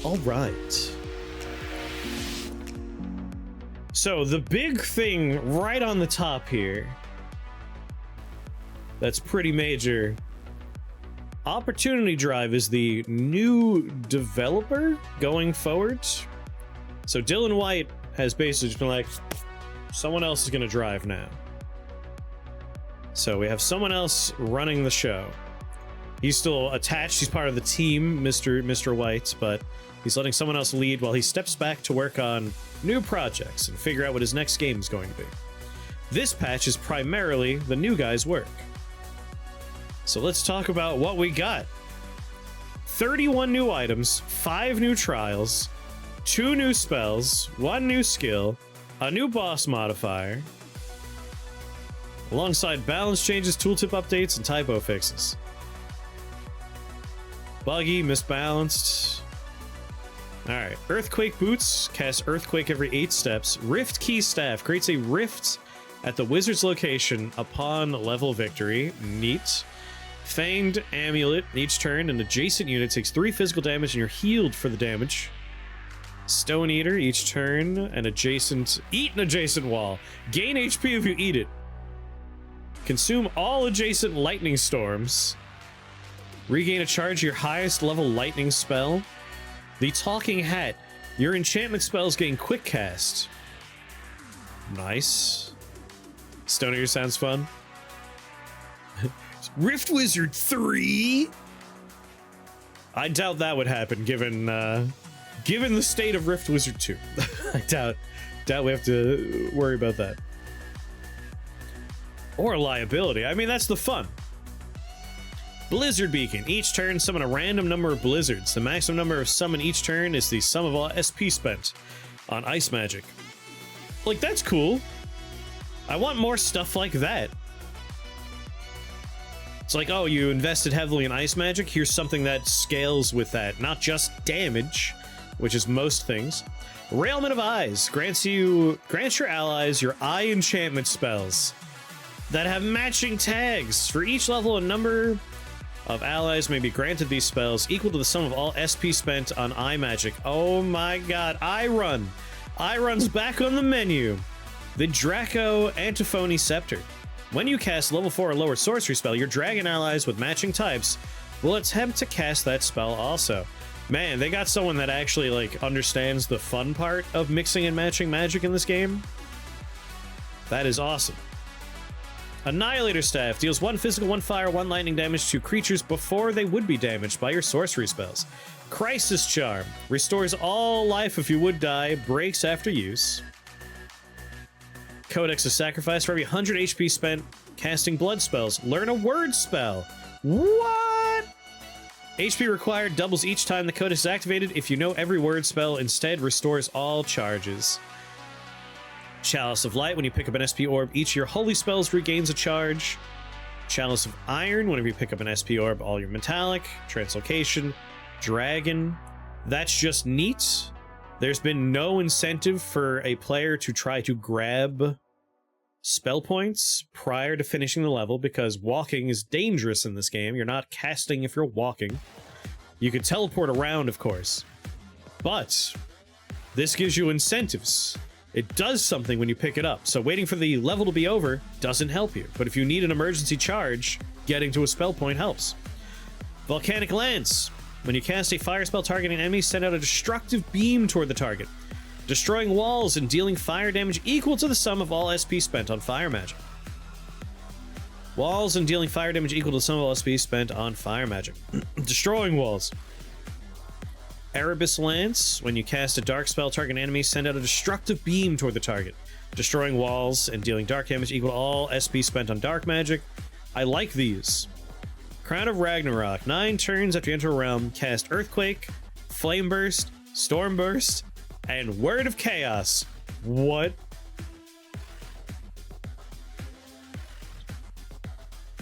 All right. So the big thing right on the top here, that's pretty major. Opportunity Drive is the new developer going forward. So Dylan White has basically just been like, someone else is going to drive now. So we have someone else running the show. He's still attached. He's part of the team, Mr. White, but he's letting someone else lead while he steps back to work on new projects and figure out what his next game is going to be. This patch is primarily the new guy's work. So let's talk about what we got. 31 new items, 5 new trials, 2 new spells, 1 new skill, a new boss modifier, alongside balance changes, tooltip updates, and typo fixes. Buggy, misbalanced. Alright, Earthquake Boots, cast Earthquake every 8 steps. Rift Key Staff, creates a rift at the wizard's location upon level victory. Neat. Fanged Amulet, each turn an adjacent unit takes 3 physical damage and you're healed for the damage. Stone Eater, each turn eat an adjacent wall. Gain HP if you eat it. Consume all adjacent lightning storms. Regain a charge of your highest level lightning spell. The Talking Hat. Your enchantment spells gain quick cast. Nice. Stone Eater sounds fun. Rift Wizard 3? I doubt that would happen given the state of Rift Wizard 2. I doubt we have to worry about that. Or liability. I mean, that's the fun. Blizzard Beacon. Each turn, summon a random number of blizzards. The maximum number of summon each turn is the sum of all SP spent on ice magic. Like, that's cool. I want more stuff like that. It's like, oh, you invested heavily in ice magic. Here's something that scales with that. Not just damage, which is most things. Railment of Eyes. Grants your allies your eye enchantment spells that have matching tags. For each level, a number of allies may be granted these spells equal to the sum of all SP spent on eye magic. Oh my god, Eye Run. Eye Run's back on the menu. The Draco Antiphony Scepter. When you cast level 4 or lower sorcery spell, your dragon allies with matching types will attempt to cast that spell also. Man, they got someone that actually, like, understands the fun part of mixing and matching magic in this game. That is awesome. Annihilator Staff deals 1 physical, 1 fire, 1 lightning damage to creatures before they would be damaged by your sorcery spells. Crisis Charm restores all life if you would die, breaks after use. Codex of Sacrifice. For every 100 HP spent casting blood spells, learn a word spell. What? HP required doubles each time the Codex is activated. If you know every word spell, instead restores all charges. Chalice of Light. When you pick up an SP orb, each of your holy spells regains a charge. Chalice of Iron. Whenever you pick up an SP orb, all your metallic. Translocation. Dragon. That's just neat. There's been no incentive for a player to try to grab spell points prior to finishing the level because walking is dangerous in this game. You're not casting if you're walking. You can teleport around, of course, but this gives you incentives. It does something when you pick it up, so waiting for the level to be over doesn't help you. But if you need an emergency charge, getting to a spell point helps. Volcanic Lance. When you cast a fire spell targeting enemies, send out a destructive beam toward the target, destroying walls and dealing fire damage equal to the sum of all SP spent on fire magic. Walls and dealing fire damage equal to the sum of all SP spent on fire magic. Destroying walls. Erebus Lance. When you cast a dark spell targeting enemies, send out a destructive beam toward the target, destroying walls and dealing dark damage equal to all SP spent on dark magic. I like these. Crown of Ragnarok. 9 turns after you enter a realm, cast Earthquake, Flame Burst, Storm Burst, and Word of Chaos. What?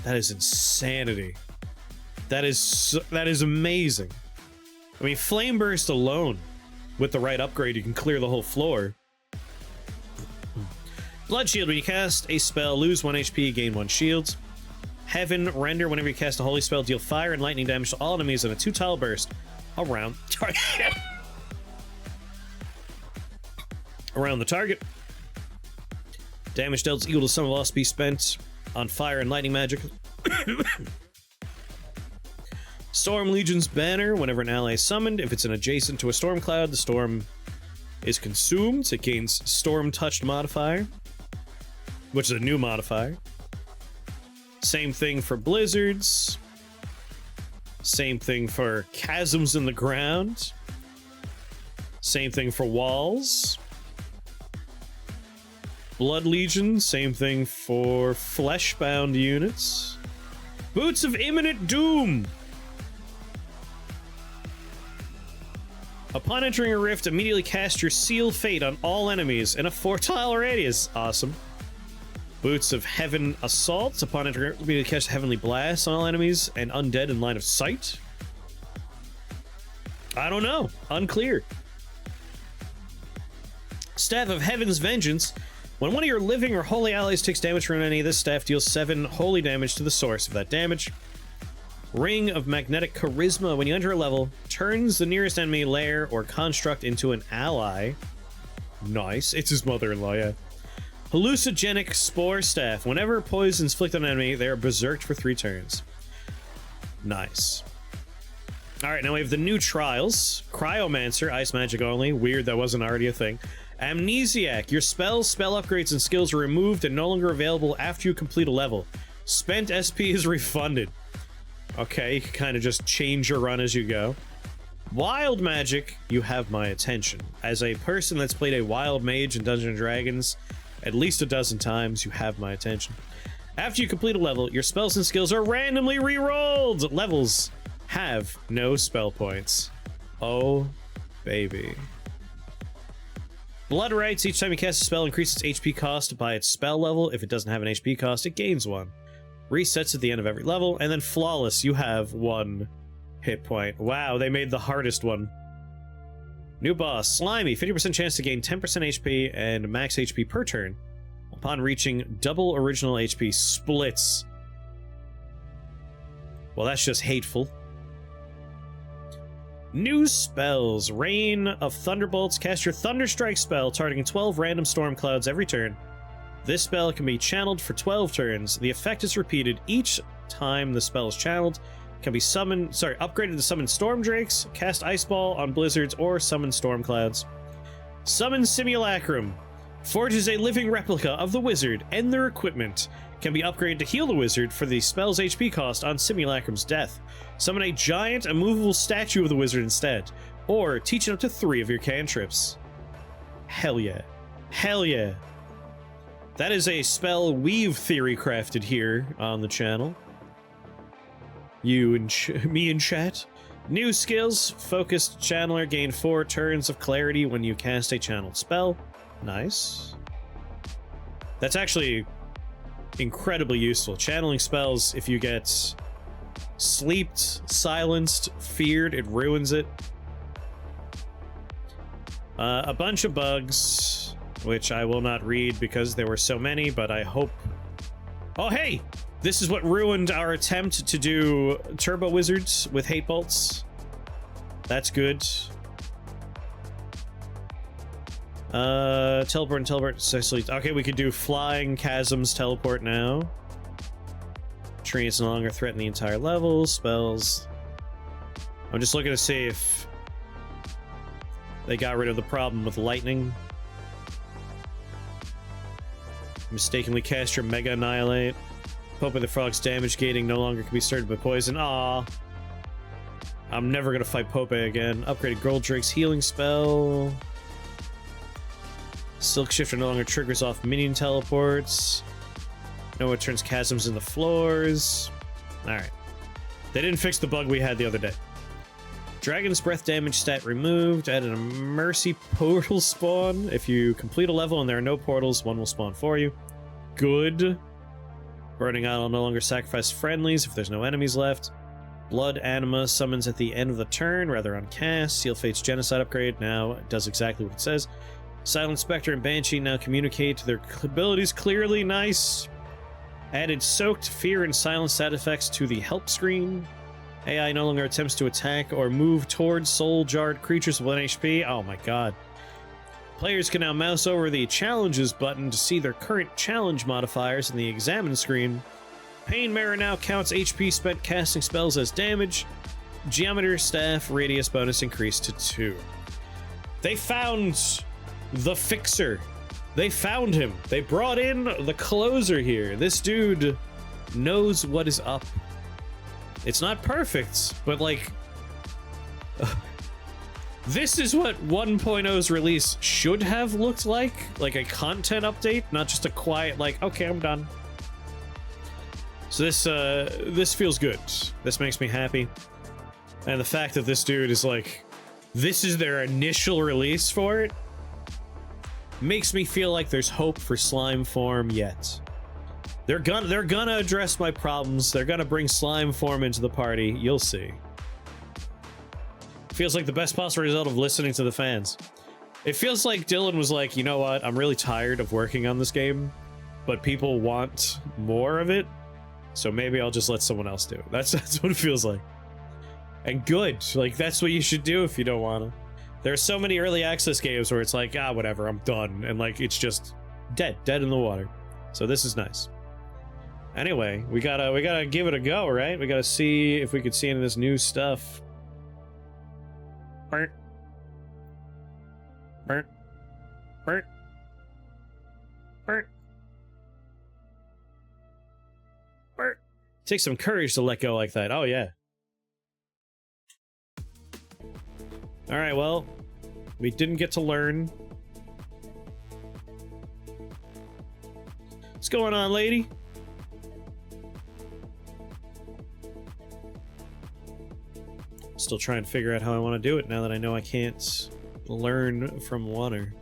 That is insanity. That is amazing. I mean, Flame Burst alone, with the right upgrade, you can clear the whole floor. Blood Shield. When you cast a spell, lose 1 HP, gain 1 shield. Heaven Render. Whenever you cast a holy spell, deal fire and lightning damage to all enemies in a 2-tile burst around target. around the target. Damage dealt is equal to sum of loss be spent on fire and lightning magic. Storm Legion's banner. Whenever an ally is summoned, if it's an adjacent to a storm cloud, the storm is consumed. It gains Storm Touched modifier, which is a new modifier. Same thing for blizzards. Same thing for chasms in the ground. Same thing for walls. Blood Legion, same thing for fleshbound units. Boots of Imminent Doom. Upon entering a rift, immediately cast your Seal Fate on all enemies in a 4-tile radius. Awesome. Boots of Heaven Assault. Upon entering, immediately cast Heavenly Blast on all enemies and undead in line of sight. I don't know. Unclear. Staff of Heaven's Vengeance. When one of your living or holy allies takes damage from any of this staff, deals 7 holy damage to the source of that damage. Ring of Magnetic Charisma. When you enter a level, turns the nearest enemy, lair, or construct into an ally. Nice. It's his mother-in-law, yeah. Hallucinogenic Spore Staff. Whenever poisons inflicted on an enemy, they are berserked for 3 turns. Nice. Alright, now we have the new trials. Cryomancer, ice magic only. Weird, that wasn't already a thing. Amnesiac. Your spells, spell upgrades, and skills are removed and no longer available after you complete a level. Spent SP is refunded. Okay, you can kind of just change your run as you go. Wild Magic, you have my attention. As a person that's played a Wild Mage in Dungeons & Dragons at least a dozen times, you have my attention. After you complete a level, your spells and skills are randomly re-rolled. Levels have no spell points. Oh, baby. Blood Rights. Each time you cast a spell, increases its HP cost by its spell level. If it doesn't have an HP cost, it gains 1. Resets at the end of every level. And then Flawless, you have 1 hit point. Wow, they made the hardest one. New boss, Slimy. 50% chance to gain 10% HP and max HP per turn. Upon reaching double original HP, splits. Well, that's just hateful. New spells. Rain of Thunderbolts. Cast your Thunderstrike spell, targeting 12 random storm clouds every turn. This spell can be channeled for 12 turns. The effect is repeated each time the spell is channeled. Can be upgraded to summon Storm Drakes, cast Ice Ball on blizzards, or summon Storm Clouds. Summon Simulacrum. Forges a living replica of the wizard and their equipment. Can be upgraded to heal the wizard for the spell's HP cost on Simulacrum's death. Summon a giant, immovable statue of the wizard instead. Or teach it up to 3 of your cantrips. Hell yeah. Hell yeah. That is a spell we've theory crafted here on the channel. You and me in chat. New skills. Focused Channeler. Gain 4 turns of clarity when you cast a channeled spell. Nice. That's actually incredibly useful. Channeling spells, if you get sleeped, silenced, feared, it ruins it. A bunch of bugs, which I will not read because there were so many, but I hope... Oh, hey! This is what ruined our attempt to do Turbo Wizards with Hate Bolts. That's good. Teleport and teleport. Okay, we could do Flying Chasms teleport now. Trees no longer threaten the entire level. Spells. I'm just looking to see if they got rid of the problem with lightning. Mistakenly cast your Mega Annihilate. Pope of the Frog's damage gating no longer can be started by poison. Aww. I'm never gonna fight Pope again. Upgraded Goldrake's healing spell. Silk Shifter no longer triggers off minion teleports. No one turns chasms in the floors. Alright. They didn't fix the bug we had the other day. Dragon's Breath damage stat removed. Added a Mercy portal spawn. If you complete a level and there are no portals, one will spawn for you. Good. Burning Isle will no longer sacrifice friendlies if there's no enemies left. Blood Anima summons at the end of the turn, rather on cast. Seal Fate's Genocide upgrade now does exactly what it says. Silent Spectre and Banshee now communicate their abilities clearly. Nice. Added Soaked, Fear, and Silence stat effects to the help screen. AI no longer attempts to attack or move towards soul-jarred creatures with 1 HP. Oh my god. Players can now mouse over the Challenges button to see their current challenge modifiers in the Examine screen. Pain Mirror now counts HP spent casting spells as damage. Geometer Staff radius bonus increased to 2. They found the fixer. They found him. They brought in the closer here. This dude knows what is up. It's not perfect, but like... this is what 1.0's release should have looked like a content update, not just a quiet, like, okay, I'm done. So this feels good. This makes me happy. And the fact that this dude is like, this is their initial release for it, makes me feel like there's hope for slime form yet. They're gonna address my problems. They're gonna bring slime form into the party. You'll see. Feels like the best possible result of listening to the fans. It feels like Dylan was like, you know what? I'm really tired of working on this game, but people want more of it, so maybe I'll just let someone else do it. That's what it feels like. And good. Like, that's what you should do if you don't want to. There are so many early access games where it's like, ah, whatever, I'm done. And like, it's just dead in the water. So this is nice. Anyway, we gotta give it a go, right? We gotta see if we could see any of this new stuff. Burnt. Burnt. Burnt. Burnt. Burnt. Takes some courage to let go like that. Oh, yeah. Alright, well, we didn't get to learn. What's going on, lady? Still trying to figure out how I want to do it now that I know I can't learn from water.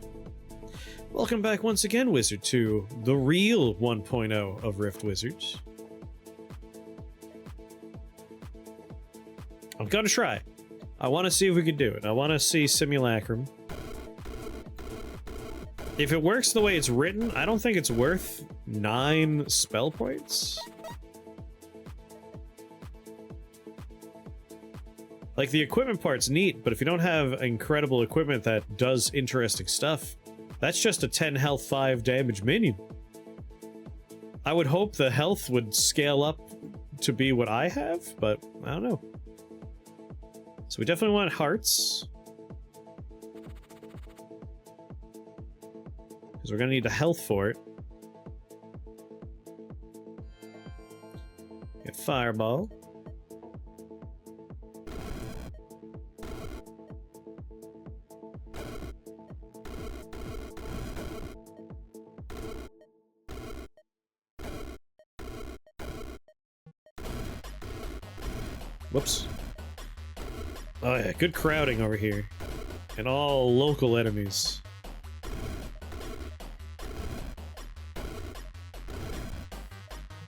Welcome back once again, Wizard, to the real 1.0 of Rift Wizards. I'm gonna try. I want to see if we can do it. I want to see Simulacrum. If it works the way it's written, I don't think it's worth 9 spell points. Like, the equipment part's neat, but if you don't have incredible equipment that does interesting stuff, that's just a 10 health, 5 damage minion. I would hope the health would scale up to be what I have, but I don't know. So we definitely want hearts. Because we're going to need the health for it. Get fireball. Whoops. Oh yeah, good crowding over here. And all local enemies.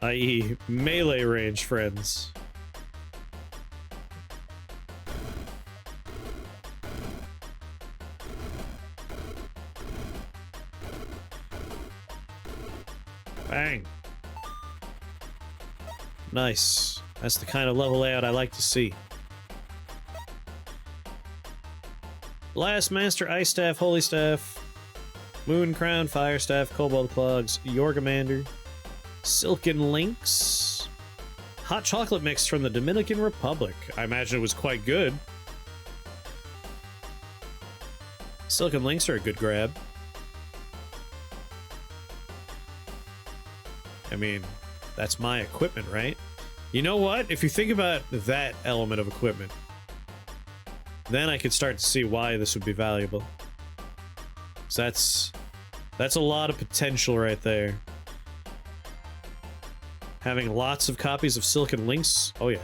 I.e. melee range friends. Bang. Nice. That's the kind of level layout I like to see. Blast Master, Ice Staff, Holy Staff, Moon Crown, Fire Staff, Cobalt Clogs, Yorgamander, Silken Lynx, Hot Chocolate Mix from the Dominican Republic. I imagine it was quite good. Silken Lynx are a good grab. I mean, that's my equipment, right? You know what? If you think about that element of equipment, then I could start to see why this would be valuable. So that's a lot of potential right there. Having lots of copies of Silken Lynx, oh yeah.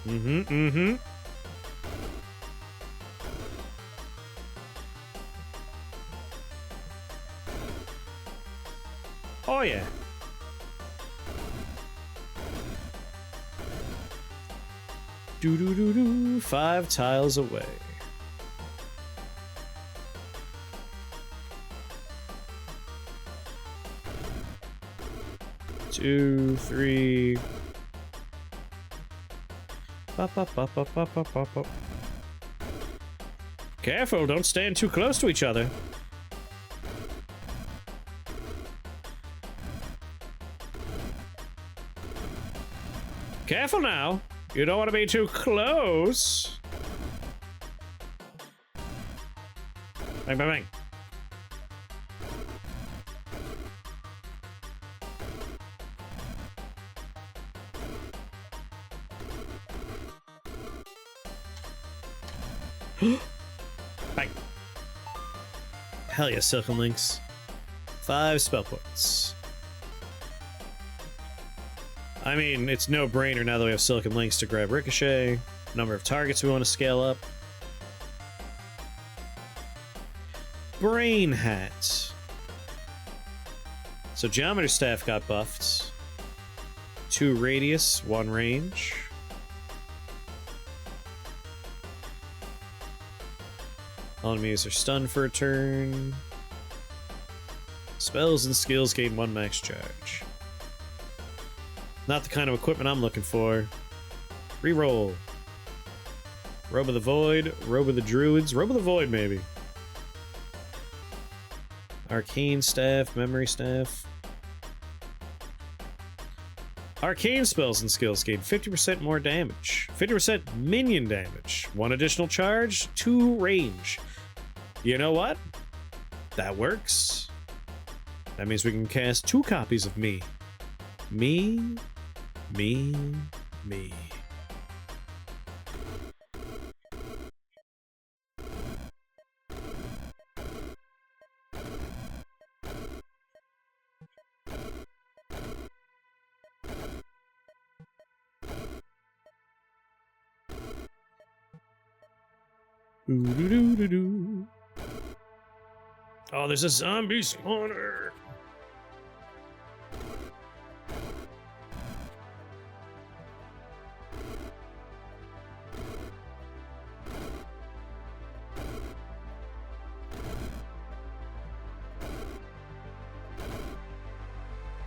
Mm-hmm. Oh yeah. Do 5 tiles away. 2, 3. Pop, pop, pop, pop, pop, pop, pop, pop. Careful, don't stand too close to each other. Careful now. You don't want to be too close. Bang, bang, bang. Bang. Hell yeah, Silken Links. 5 spell points. I mean, it's no brainer now that we have Silken Links to grab Ricochet. Number of targets we want to scale up. Brain Hat. So Geometer Staff got buffed. 2 radius, 1 range. All enemies are stunned for a turn. Spells and skills gain 1 max charge. Not the kind of equipment I'm looking for. Reroll. Robe of the Void, Robe of the Druids, Robe of the Void maybe. Arcane Staff, Memory Staff. Arcane spells and skills gain 50% more damage. 50% minion damage. 1 additional charge, 2 range. You know what? That works. That means we can cast 2 copies of me. Me. Ooh-doo-doo-doo-doo. Oh, there's a zombie spawner.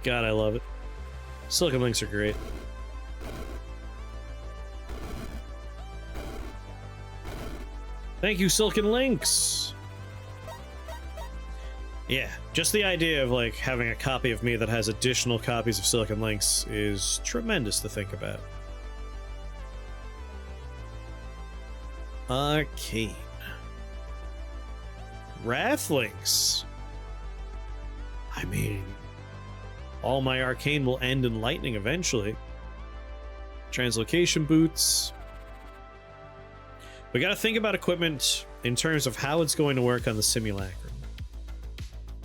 God, I love it. Silken Links are great. Thank you, Silken Links! Yeah, just the idea of, like, having a copy of me that has additional copies of Silken Links is tremendous to think about. Arcane. Wrathlinks. I mean, all my Arcane will end in lightning eventually. Translocation boots. We gotta think about equipment in terms of how it's going to work on the Simulacrum.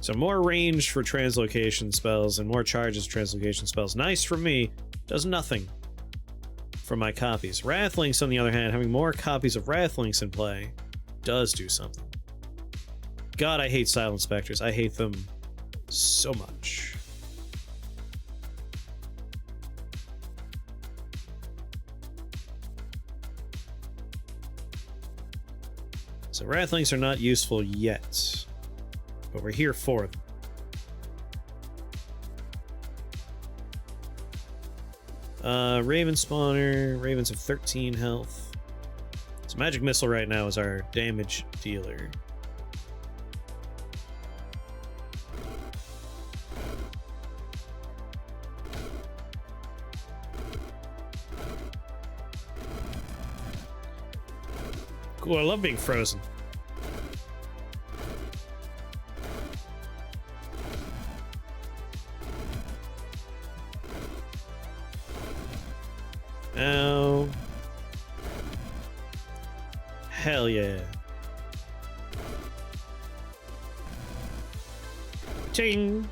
So more range for translocation spells and more charges for translocation spells. Nice for me, does nothing for my copies. Wrathlinks, on the other hand, having more copies of Wrathlinks in play does do something. God, I hate Silent Spectres. I hate them so much. So Wrathlinks are not useful yet, but we're here for them. Raven spawner. Ravens have 13 health. So Magic Missile right now is our damage dealer. Cool, I love being frozen. Ow. Hell yeah. Ching.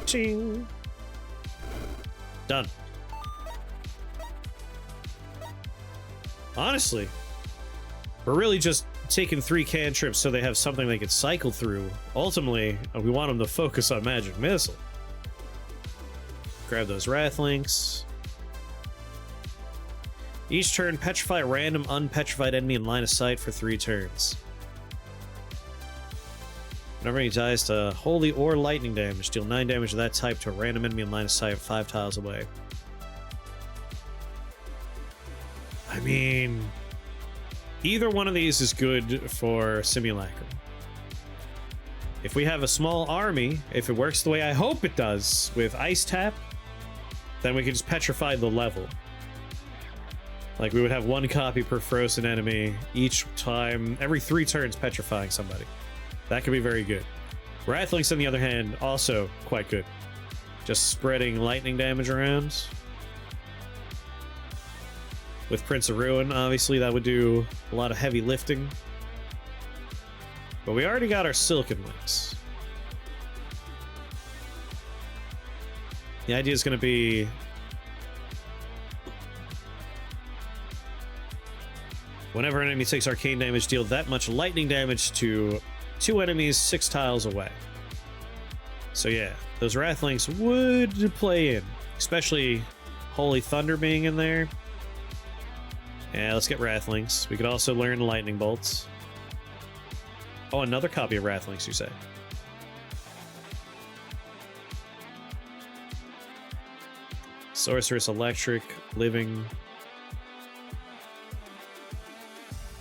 Ching. Done. Honestly, we're really just taking 3 cantrips so they have something they can cycle through. Ultimately, we want them to focus on Magic Missile. Grab those Wrathlinks. Each turn, petrify a random unpetrified enemy in line of sight for 3 turns. Whenever he dies to holy or lightning damage, deal 9 damage of that type to a random enemy in line of sight 5 tiles away. I mean, either one of these is good for Simulacrum. If we have a small army, if it works the way I hope it does with Ice Tap, then we can just petrify the level. Like, we would have 1 copy per frozen enemy each time, every 3 turns petrifying somebody. That could be very good. Wrathlinks, on the other hand, also quite good. Just spreading lightning damage around. With Prince of Ruin, obviously, that would do a lot of heavy lifting. But we already got our Silken Links. The idea is going to be... whenever an enemy takes arcane damage, deal that much lightning damage to 2 enemies 6 tiles away. So yeah, those Wrathlinks would play in. Especially Holy Thunder being in there. Yeah, let's get Wrathlinks. We could also learn Lightning Bolts. Oh, another copy of Wrathlinks, you say? Sorceress, Electric, Living.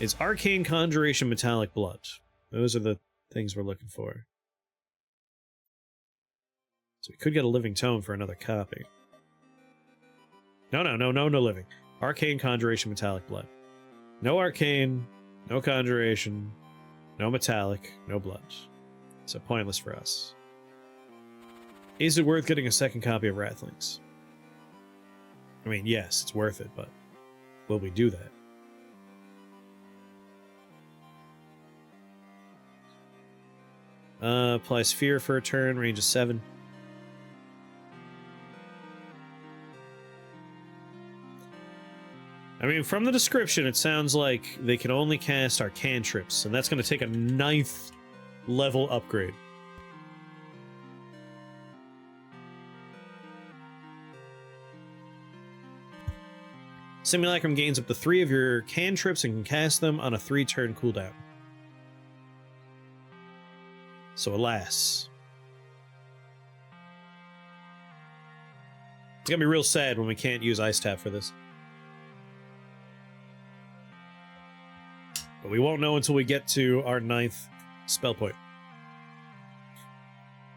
Is Arcane Conjuration Metallic Blood. Those are the things we're looking for. So we could get a Living Tome for another copy. No Living. Arcane Conjuration Metallic Blood. No Arcane, no Conjuration, no Metallic, no Blood. So pointless for us. Is it worth getting a second copy of Wrathlinks? I mean, yes, it's worth it, but will we do that? Applies Fear for a turn, range of 7. I mean, from the description, it sounds like they can only cast our cantrips, and that's going to take a 9th level upgrade. Simulacrum gains up to 3 of your cantrips and can cast them on a 3-turn cooldown. So alas. It's gonna be real sad when we can't use Ice Tap for this. But we won't know until we get to our 9th spell point.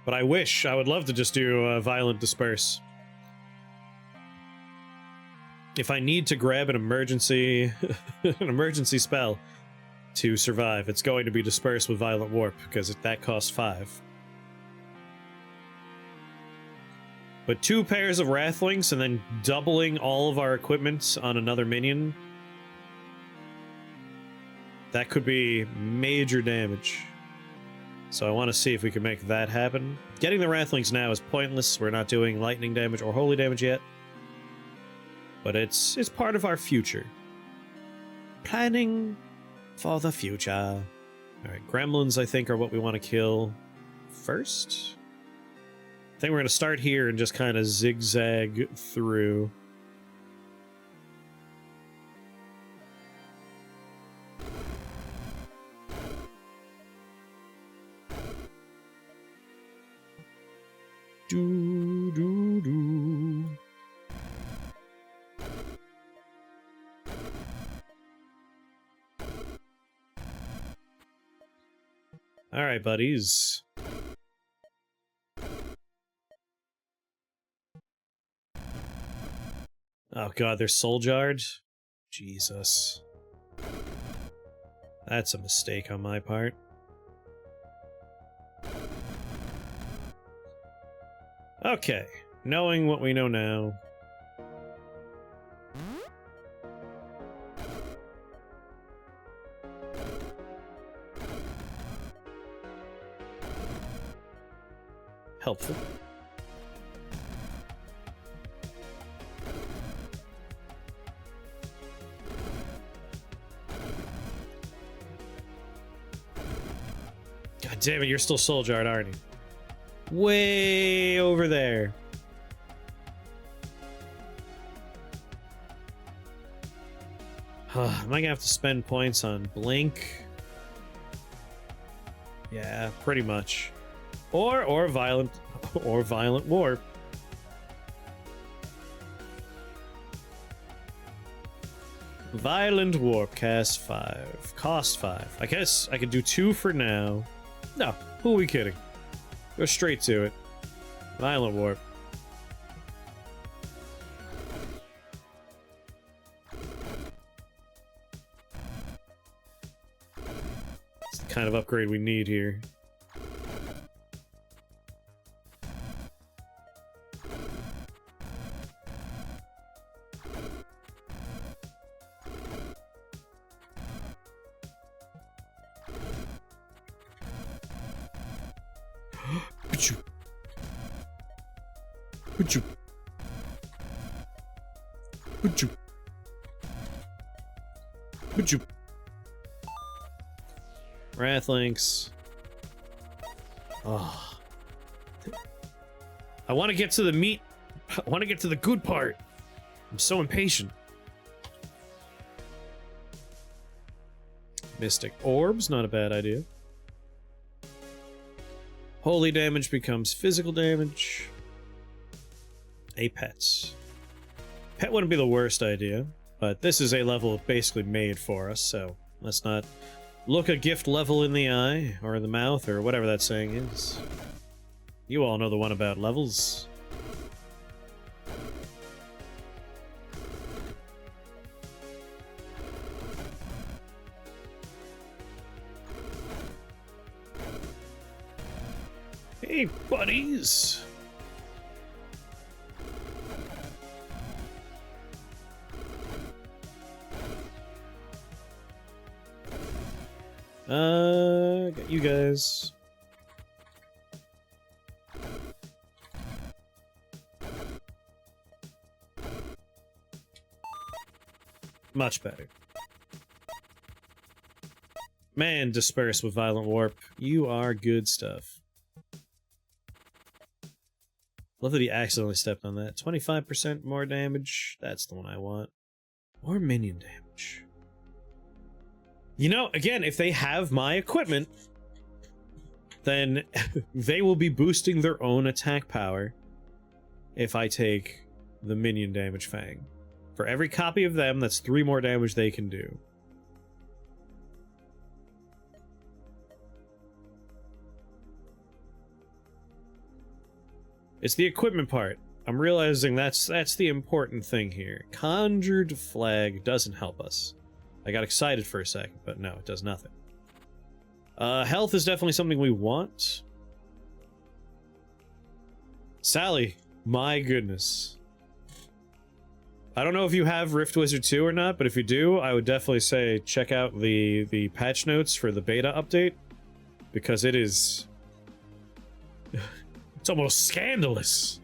But I would love to just do Violent Disperse. If I need to grab an emergency spell to survive, it's going to be Disperse with Violent Warp, because that costs 5. But 2 pairs of Wrathlinks and then doubling all of our equipment on another minion, that could be major damage. So I want to see if we can make that happen. Getting the Wrathlinks now is pointless. We're not doing lightning damage or holy damage yet. But it's part of our future. Planning for the future. Alright, gremlins, I think, are what we want to kill first. I think we're going to start here and just kind of zigzag through. All right, buddies. Oh god, they're soul jarred? Jesus. That's a mistake on my part. Okay, knowing what we know now. Helpful. God damn it, you're still soul jarred, aren't you? Way over there. Am I gonna have to spend points on Blink? Yeah, pretty much. Or violent warp. Violent warp, cast 5, cost 5. I guess I could do 2 for now. No, who are we kidding? Go straight to it. Violent warp. It's the kind of upgrade we need here. Wrathlinks. Oh. I want to get to the meat. I want to get to the good part. I'm so impatient. Mystic orbs, not a bad idea. Holy damage becomes physical damage. A pet. Pet wouldn't be the worst idea, but this is a level basically made for us, so let's not look a gift level in the eye, or in the mouth, or whatever that saying is. You all know the one about levels. Hey, buddies! Got you guys. Much better. Man, disperse with violent warp. You are good stuff. Love that he accidentally stepped on that. 25% more damage. That's the one I want. More minion damage. You know, again, if they have my equipment, then they will be boosting their own attack power if I take the minion damage Fang. For every copy of them, that's 3 more damage they can do. It's the equipment part. I'm realizing that's the important thing here. Conjured Flag doesn't help us. I got excited for a second, but no, it does nothing. Health is definitely something we want. Sally, my goodness. I don't know if you have Rift Wizard 2 or not, but if you do, I would definitely say check out the patch notes for the beta update, because it is... it's almost scandalous.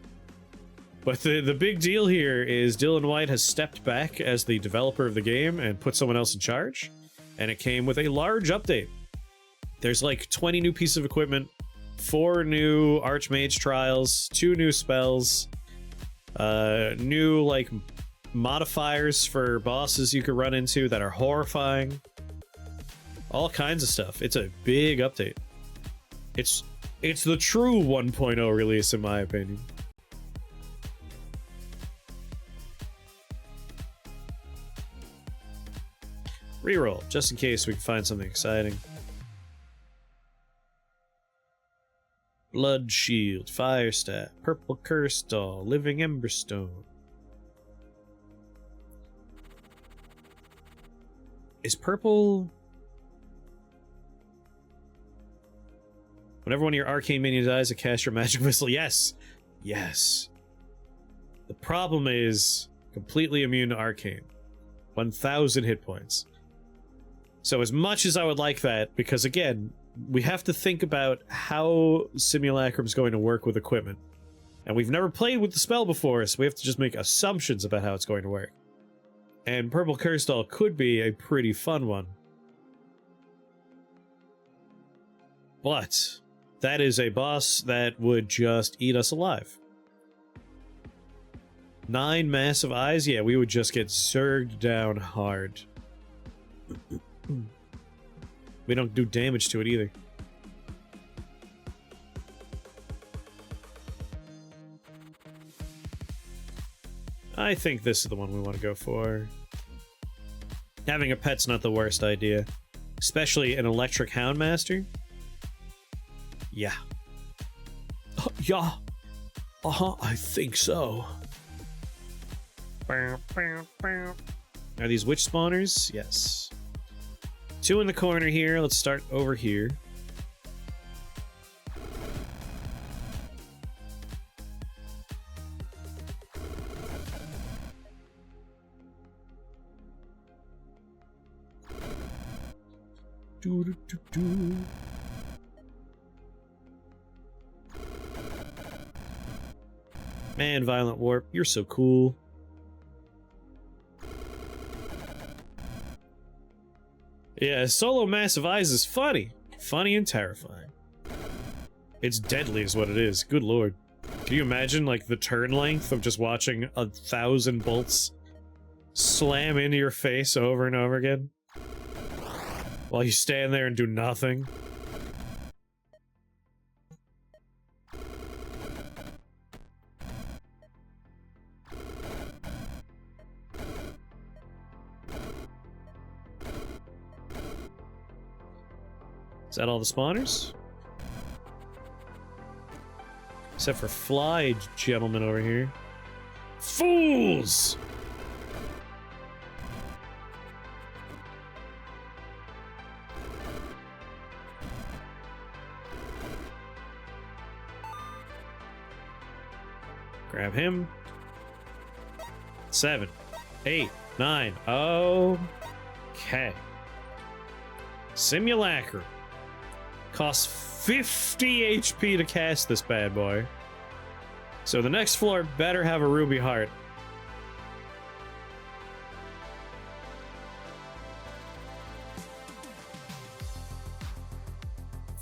But the big deal here is Dylan White has stepped back as the developer of the game and put someone else in charge, and it came with a large update. There's like 20 new pieces of equipment, 4 new Archmage trials, 2 new spells, new like modifiers for bosses you could run into that are horrifying. All kinds of stuff. It's a big update. It's the true 1.0 release in my opinion. Reroll, just in case we can find something exciting. Blood Shield, Fire Staff, Purple Curse Doll, Living Emberstone. Is purple... Whenever one of your arcane minions dies, cast your magic missile. Yes! Yes. The problem is completely immune to arcane. 1,000 hit points. So as much as I would like that, because again, we have to think about how Simulacrum is going to work with equipment. And we've never played with the spell before, so we have to just make assumptions about how it's going to work. And Purple Curse Doll could be a pretty fun one. But that is a boss that would just eat us alive. 9 massive eyes? Yeah, we would just get zerged down hard. We don't do damage to it either. I think this is the one we want to go for. Having a pet's not the worst idea. Especially an electric houndmaster. Yeah. Yeah. Uh-huh, I think so. Are these witch spawners? Yes. 2 in the corner here. Let's start over here. Man, Violent Warp, you're so cool. Yeah, solo Massive Eyes is funny. Funny and terrifying. It's deadly is what it is. Good lord. Can you imagine, like, the turn length of just watching 1,000 bolts slam into your face over and over again? While you stand there and do nothing? Is that all the spawners? Except for Fly Gentleman over here. Fools! Grab him. 7, 8, 9. Okay. Simulacrum. Costs 50 HP to cast this bad boy. So the next floor better have a ruby heart.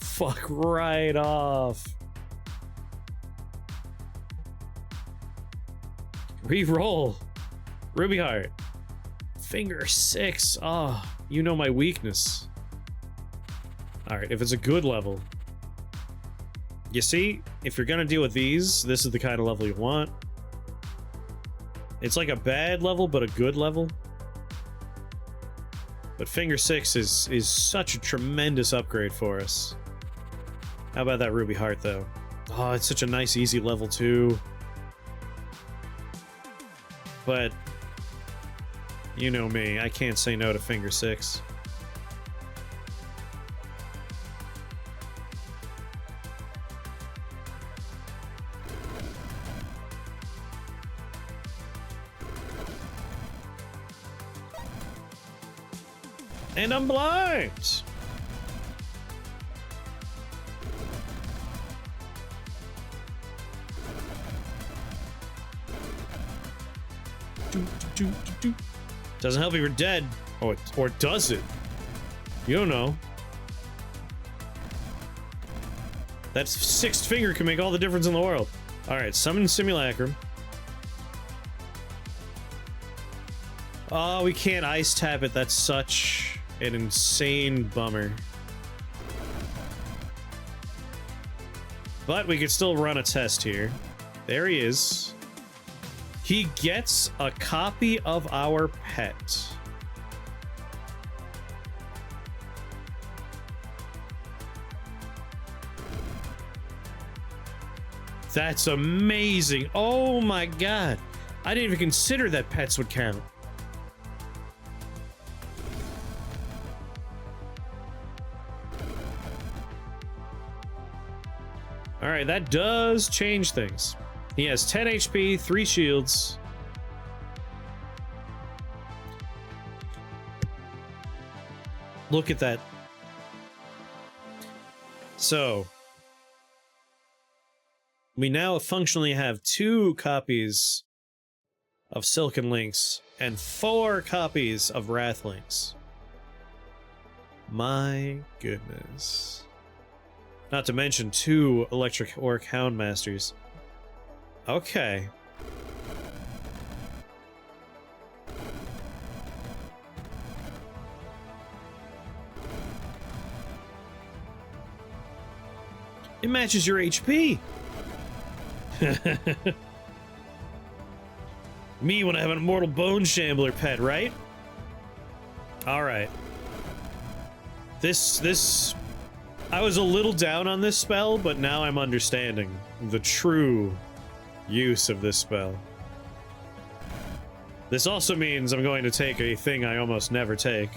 Fuck right off. Reroll. Ruby heart. Finger 6. Oh, you know my weakness. Alright, if it's a good level. You see, if you're gonna deal with these, this is the kind of level you want. It's like a bad level, but a good level. But Finger 6 is such a tremendous upgrade for us. How about that Ruby Heart, though? Oh, it's such a nice, easy level, too. But, you know me, I can't say no to Finger 6. And I'm blind! Doesn't help if you're dead. Oh, or does it? You don't know. That 6th finger can make all the difference in the world. Alright, summon Simulacrum. Oh, we can't ice tap it. That's such an insane bummer. But we could still run a test here. There he is. He gets a copy of our pet. That's amazing. Oh my god. I didn't even consider that pets would count. Alright, that does change things. He has 10 HP, 3 shields. Look at that. So, we now functionally have 2 copies of Silken Lynx and 4 copies of Wrath Lynx. My goodness. Not to mention 2 Electric Orc Houndmasters. Okay. It matches your HP. Me when I have an immortal bone shambler pet, right? Alright. This... I was a little down on this spell, but now I'm understanding the true use of this spell. This also means I'm going to take a thing I almost never take.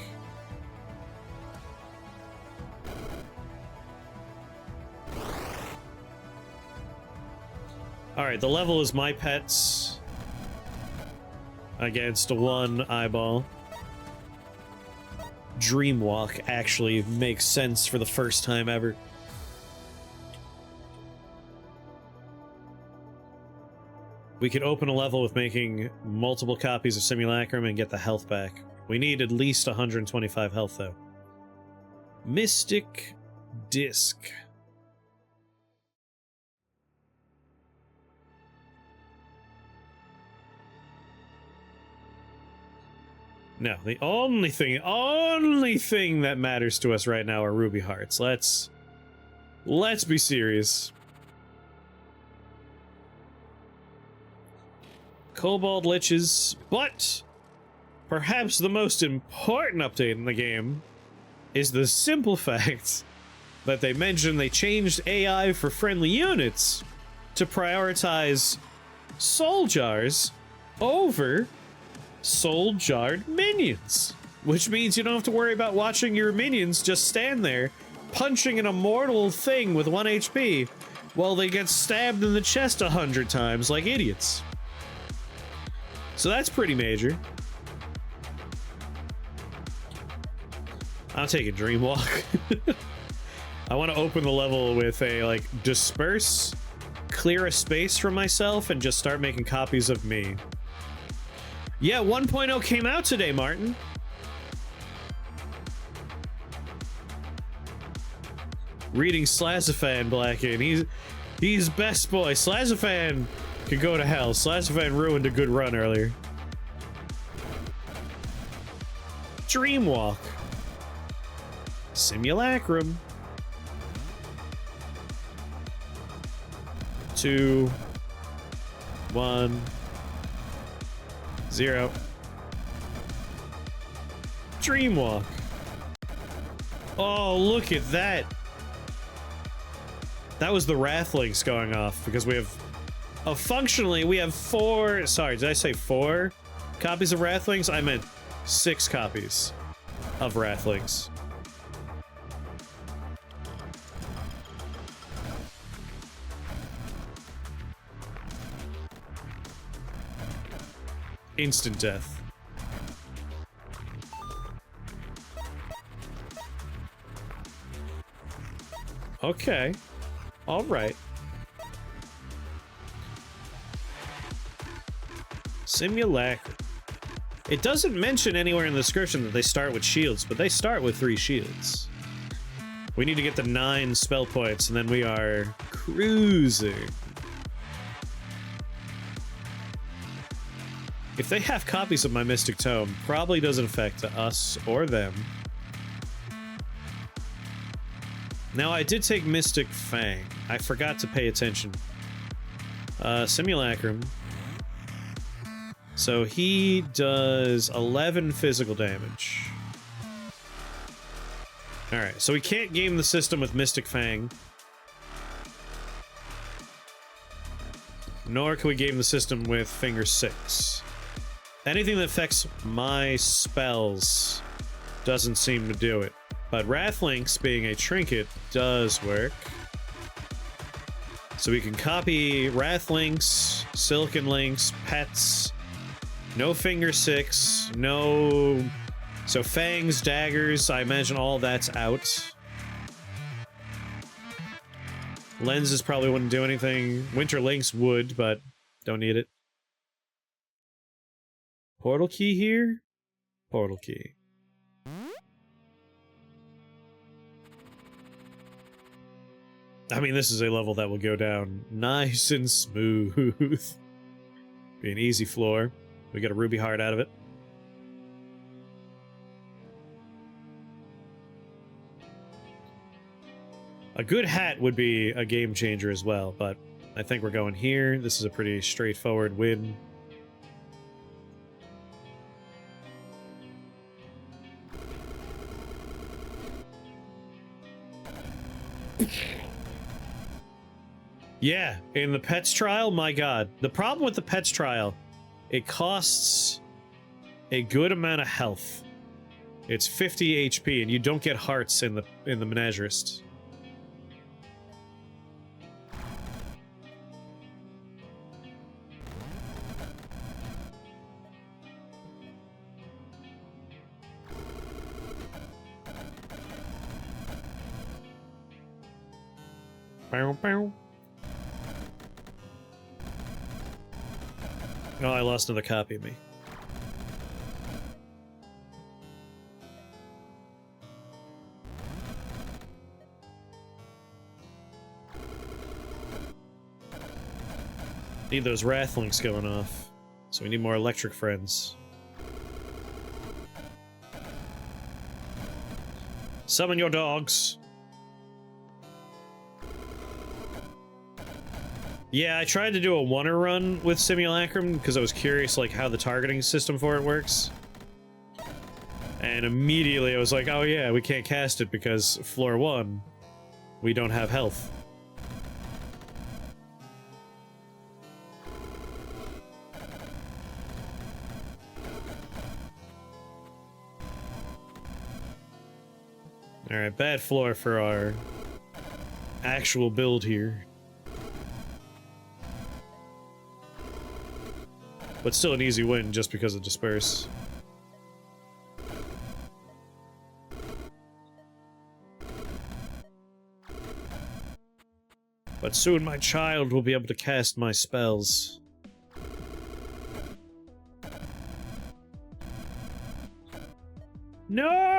Alright, the level is my pets against one eyeball. Dreamwalk actually makes sense for the first time ever. We could open a level with making multiple copies of Simulacrum and get the health back. We need at least 125 health, though. Mystic Disc. No, the only thing that matters to us right now are ruby hearts. Let's be serious. Kobold liches, but perhaps the most important update in the game is the simple fact that they mentioned they changed AI for friendly units to prioritize soul jars over soul jarred minions, which means you don't have to worry about watching your minions just stand there punching an immortal thing with 1 HP while they get stabbed in the chest 100 times like idiots. So that's pretty major. I'll take a Dreamwalk. I want to open the level with a, like, disperse, clear a space from myself, and just start making copies of me. Yeah, 1.0 came out today, Martin. Reading Slazafan Blacken. He's best boy. Slazafan could go to hell. Slazafan ruined a good run earlier. Dreamwalk. Simulacrum. 2, 1, 0. Dreamwalk. Oh, look at that. That was the Wrathlings going off because we have... functionally, we have 4... Sorry, did I say 4 copies of Wrathlings? I meant 6 copies of Wrathlings. Instant death. Okay. All right. Simulacrum. It doesn't mention anywhere in the description that they start with shields, but they start with 3 shields. We need to get the 9 spell points, and then we are cruising. If they have copies of my Mystic Tome, probably doesn't affect us or them. Now, I did take Mystic Fang. I forgot to pay attention. Simulacrum. So he does 11 physical damage. Alright, so we can't game the system with Mystic Fang. Nor can we game the system with Finger 6. Anything that affects my spells doesn't seem to do it. But Wrathlinks, being a trinket, does work. So we can copy Wrathlinks, Silken Links, Pets. No Finger 6, no... So Fangs, Daggers, I imagine all that's out. Lenses probably wouldn't do anything. Winter Links would, but don't need it. Portal key here? Portal key. I mean, this is a level that will go down nice and smooth. Be an easy floor. We get a ruby heart out of it. A good hat would be a game changer as well, but I think we're going here. This is a pretty straightforward win. Yeah, in the pets trial, my god. The problem with the pets trial, it costs a good amount of health. It's 50 HP, and you don't get hearts in the menagerist. Bow, bow. Oh, I lost another copy of me. Need those wrathlinks going off. So we need more electric friends. Summon your dogs. Yeah, I tried to do a one run with Simulacrum because I was curious like how the targeting system for it works. And immediately I was like, oh yeah, we can't cast it because floor 1, we don't have health. Alright, bad floor for our actual build here. But still an easy win just because of Disperse. But soon my child will be able to cast my spells. No!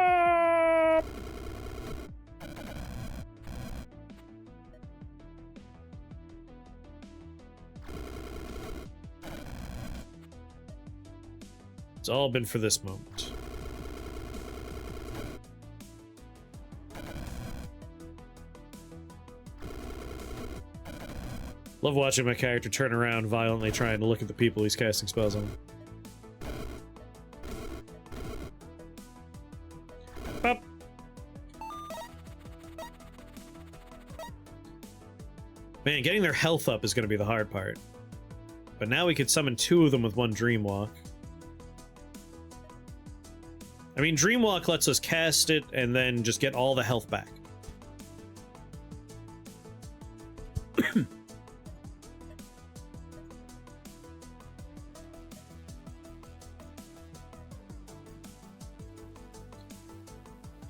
It's all been for this moment. Love watching my character turn around violently trying to look at the people he's casting spells on. Up. Man, getting their health up is going to be the hard part. But now we could summon 2 of them with 1 Dreamwalk. I mean, Dreamwalk lets us cast it and then just get all the health back.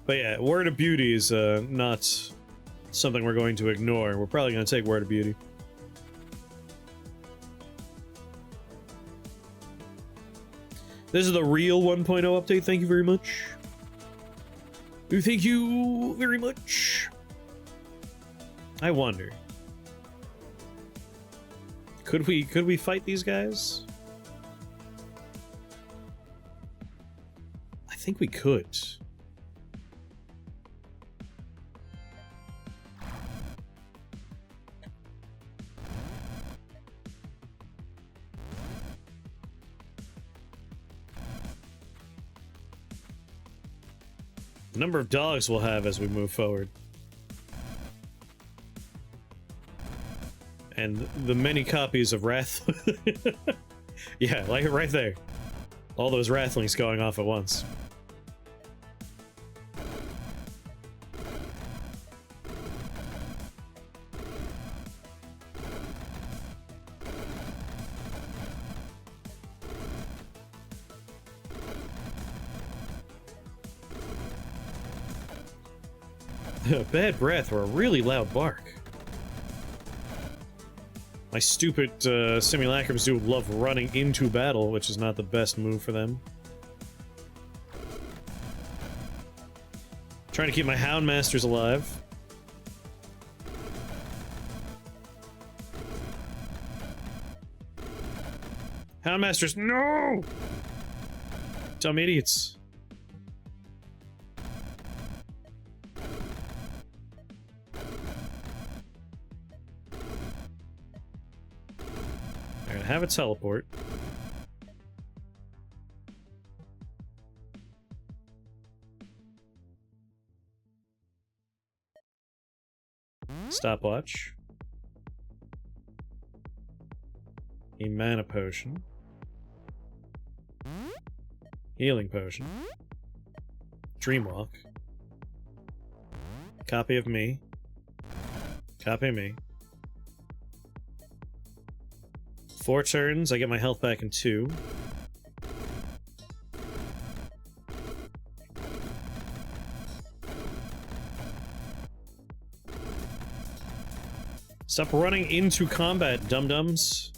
But yeah, Word of Beauty is not something we're going to ignore. We're probably going to take Word of Beauty. This is the real 1.0 update. Thank you very much. Thank you very much. I wonder. Could we fight these guys? I think we could. The number of dogs we'll have as we move forward. And the many copies of Wrath... Yeah, like right there. All those Wrathlings going off at once. Bad breath or a really loud bark. My stupid simulacrums do love running into battle, which is not the best move for them. Trying to keep my Houndmasters alive. Houndmasters, no! Dumb idiots. Have a teleport. Stopwatch. A mana potion. Healing potion. Dreamwalk. Copy of me. Copy of me. 4 turns, I get my health back in 2. Stop running into combat, dum-dums.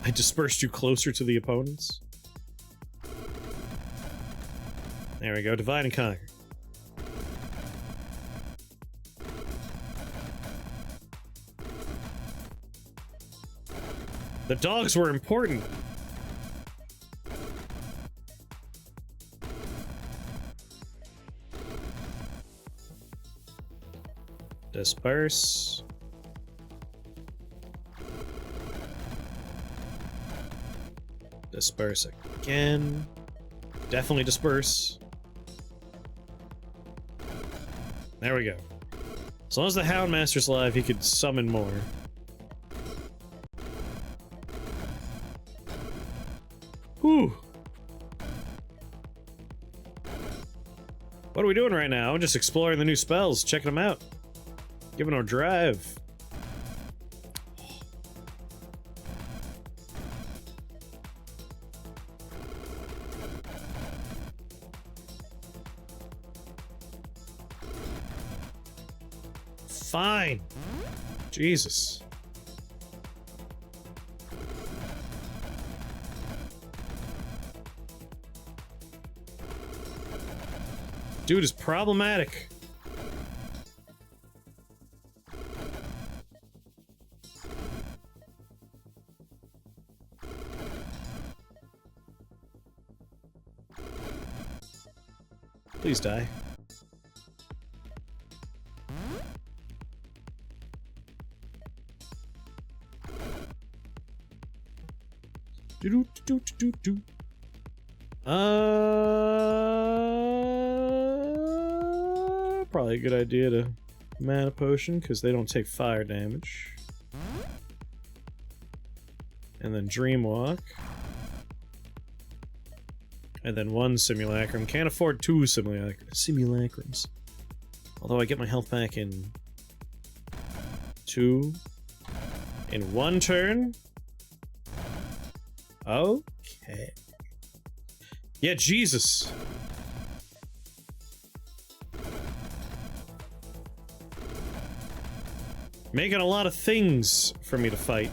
I dispersed you closer to the opponents. There we go, divide and conquer. The dogs were important. Disperse. Disperse again. Definitely disperse. There we go. As long as the Houndmaster's alive, he could summon more. Whew. What are we doing right now? I'm just exploring the new spells, checking them out. Giving our drive. Fine. Jesus. Dude is problematic. Please die. Probably a good idea to mana potion because they don't take fire damage. And then Dreamwalk. And then 1 Simulacrum. Can't afford 2 Simulacrums. Although I get my health back in 2 in 1 turn. Okay. Yeah, Jesus. Making a lot of things for me to fight.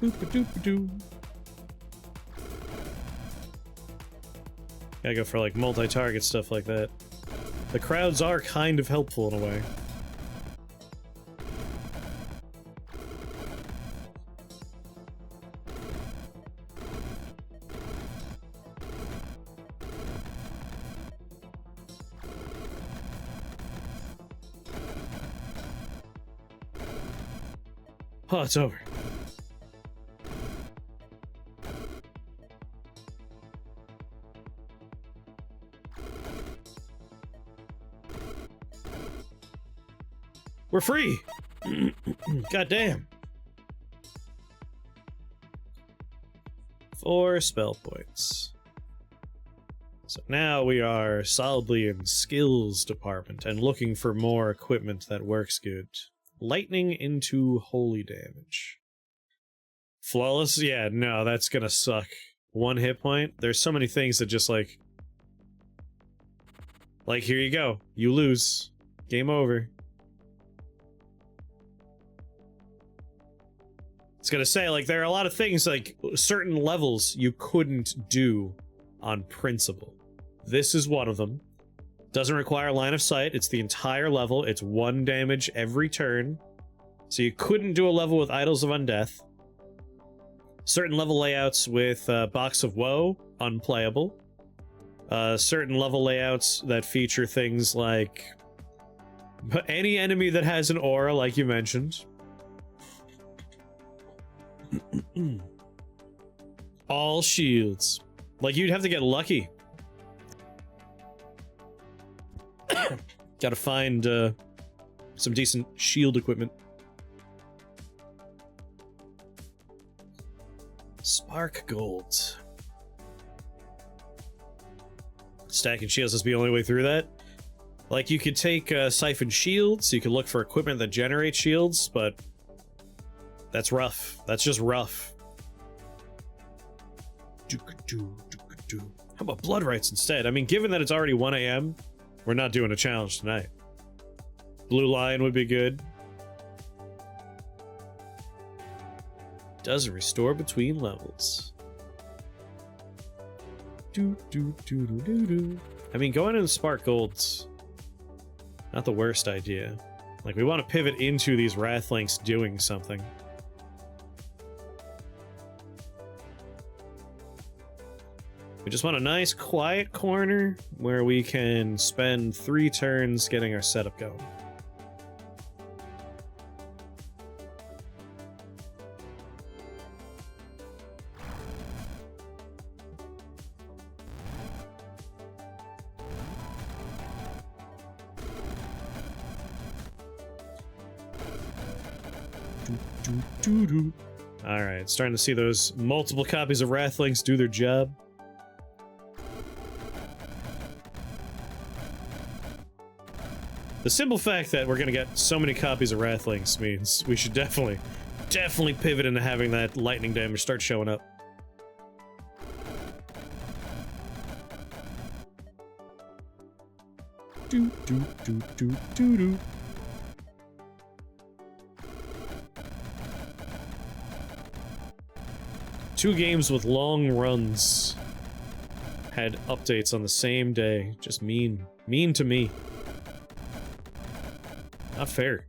Boop-a-doop-a-doo. Gotta go for like multi-target stuff like that. The crowds are kind of helpful in a way. Oh, it's over. We're free! God damn. 4 spell points. So now we are solidly in skills department and looking for more equipment that works good. Lightning into holy damage. Flawless? Yeah, no, that's gonna suck. 1 hit point? There's so many things that just like, here you go. You lose. Game over. It's gonna say, like, there are a lot of things, like, certain levels you couldn't do on principle. This is one of them. Doesn't require line of sight. It's the entire level. It's 1 damage every turn. So you couldn't do a level with Idols of Undeath. Certain level layouts with Box of Woe, unplayable. Certain level layouts that feature things like any enemy that has an aura, like you mentioned. All shields. Like, you'd have to get lucky. Gotta find, some decent shield equipment. Spark gold. Stacking shields is the only way through that. Like, you could take, siphon shields, you could look for equipment that generates shields, but that's rough. That's just rough. How about blood rights instead? I mean, given that it's already 1 AM, we're not doing a challenge tonight. Blue lion would be good. Doesn't restore between levels. I mean, going into Spark Gold's not the worst idea. Like, we want to pivot into these Wrathlinks doing something. We just want a nice, quiet corner where we can spend 3 turns getting our setup going. Alright, starting to see those multiple copies of Wrathlinks do their job. The simple fact that we're gonna get so many copies of Wrathlinks means we should definitely pivot into having that lightning damage start showing up. Do do do do do do. Two games with long runs had updates on the same day. Just mean. Mean to me. Not fair.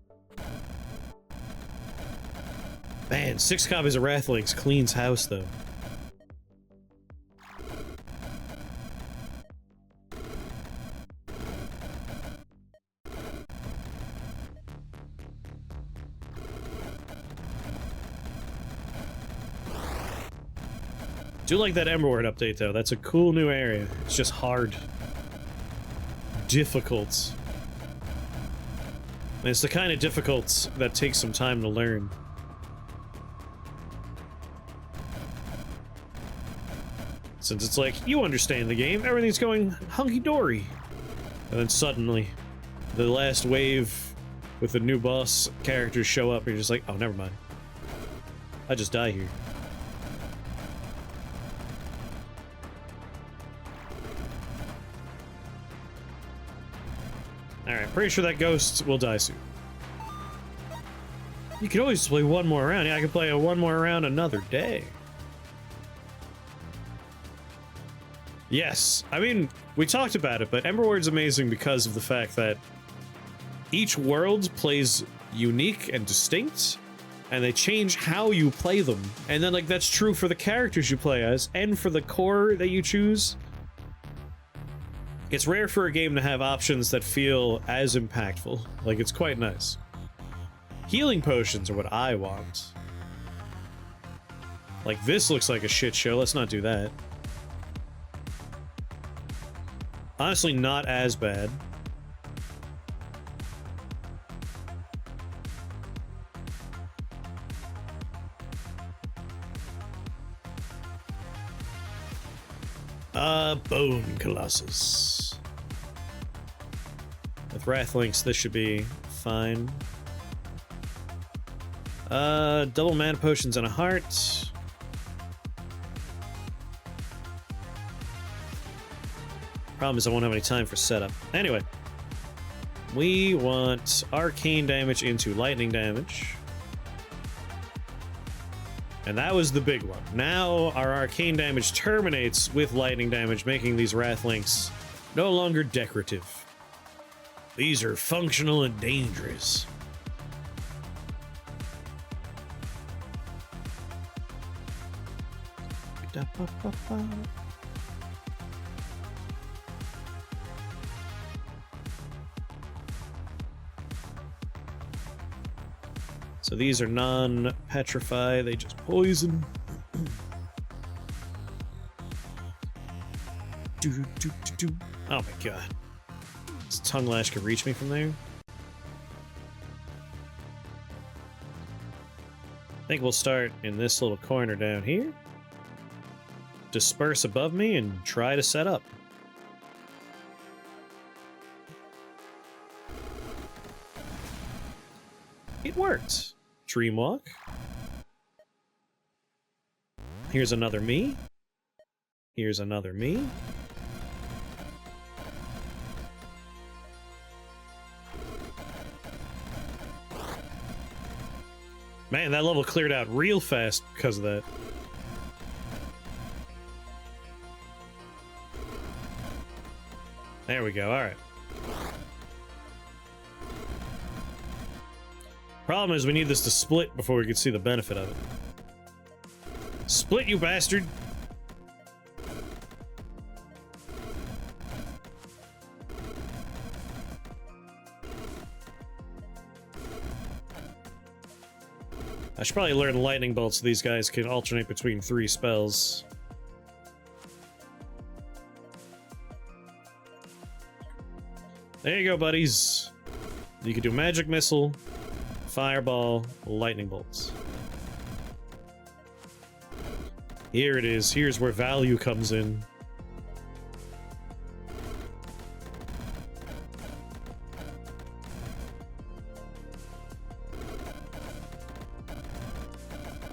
Man, 6 copies of Wrathlinks cleans house, though. Do like that Emerald update, though. That's a cool new area. It's just hard. Difficult. And it's the kind of difficult that takes some time to learn. Since it's like, you understand the game, everything's going hunky-dory. And then suddenly, the last wave with the new boss characters show up, and you're just like, oh, never mind. I just die here. Alright, pretty sure that ghost will die soon. You could always play one more round. Yeah, I could play a one more round another day. Yes, I mean, we talked about it, but Emberward's amazing because of the fact that each world plays unique and distinct, and they change how you play them. And then, like, that's true for the characters you play as, and for the core that you choose. It's rare for a game to have options that feel as impactful. Like, it's quite nice. Healing potions are what I want. Like, this looks like a shit show. Let's not do that. Honestly, not as bad. Bone Colossus. With Wrathlinks, this should be fine. Double mana potions and a heart. Problem is I won't have any time for setup. Anyway, we want arcane damage into lightning damage. And that was the big one. Now our arcane damage terminates with lightning damage, making these Wrathlinks no longer decorative. These are functional and dangerous. So these are non-petrify, they just poison. Oh my god. This tongue lash could reach me from there. I think we'll start in this little corner down here. Disperse above me and try to set up. It worked. Dreamwalk. Here's another me. Here's another me. Man, that level cleared out real fast because of that. There we go, alright. Problem is we need this to split before we can see the benefit of it. Split, you bastard! I should probably learn lightning bolts so these guys can alternate between 3 spells. There you go, buddies. You can do magic missile, fireball, lightning bolts. Here it is. Here's where value comes in.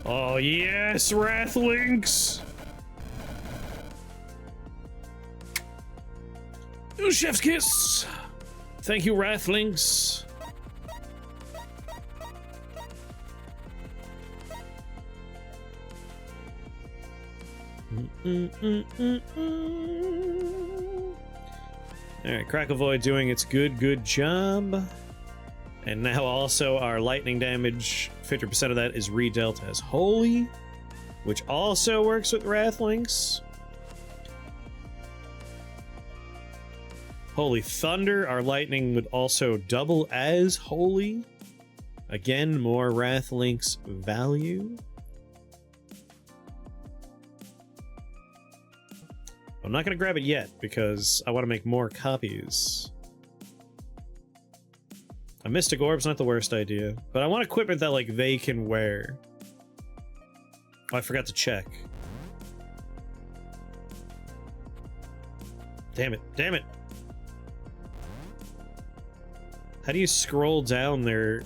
Oh yes, Wrathlinks! Oh, chef's kiss! Thank you, Wrathlinks. Alright, Cracklvoid doing its good job. And now also our lightning damage, 50% of that is redealt as Holy, which also works with Wrathlinks. Holy Thunder, our lightning would also double as Holy. Again, more Wrathlinks value. I'm not going to grab it yet because I want to make more copies. A Mystic Orb's not the worst idea, but I want equipment that, like, they can wear. Oh, I forgot to check. Damn it, damn it! How do you scroll down their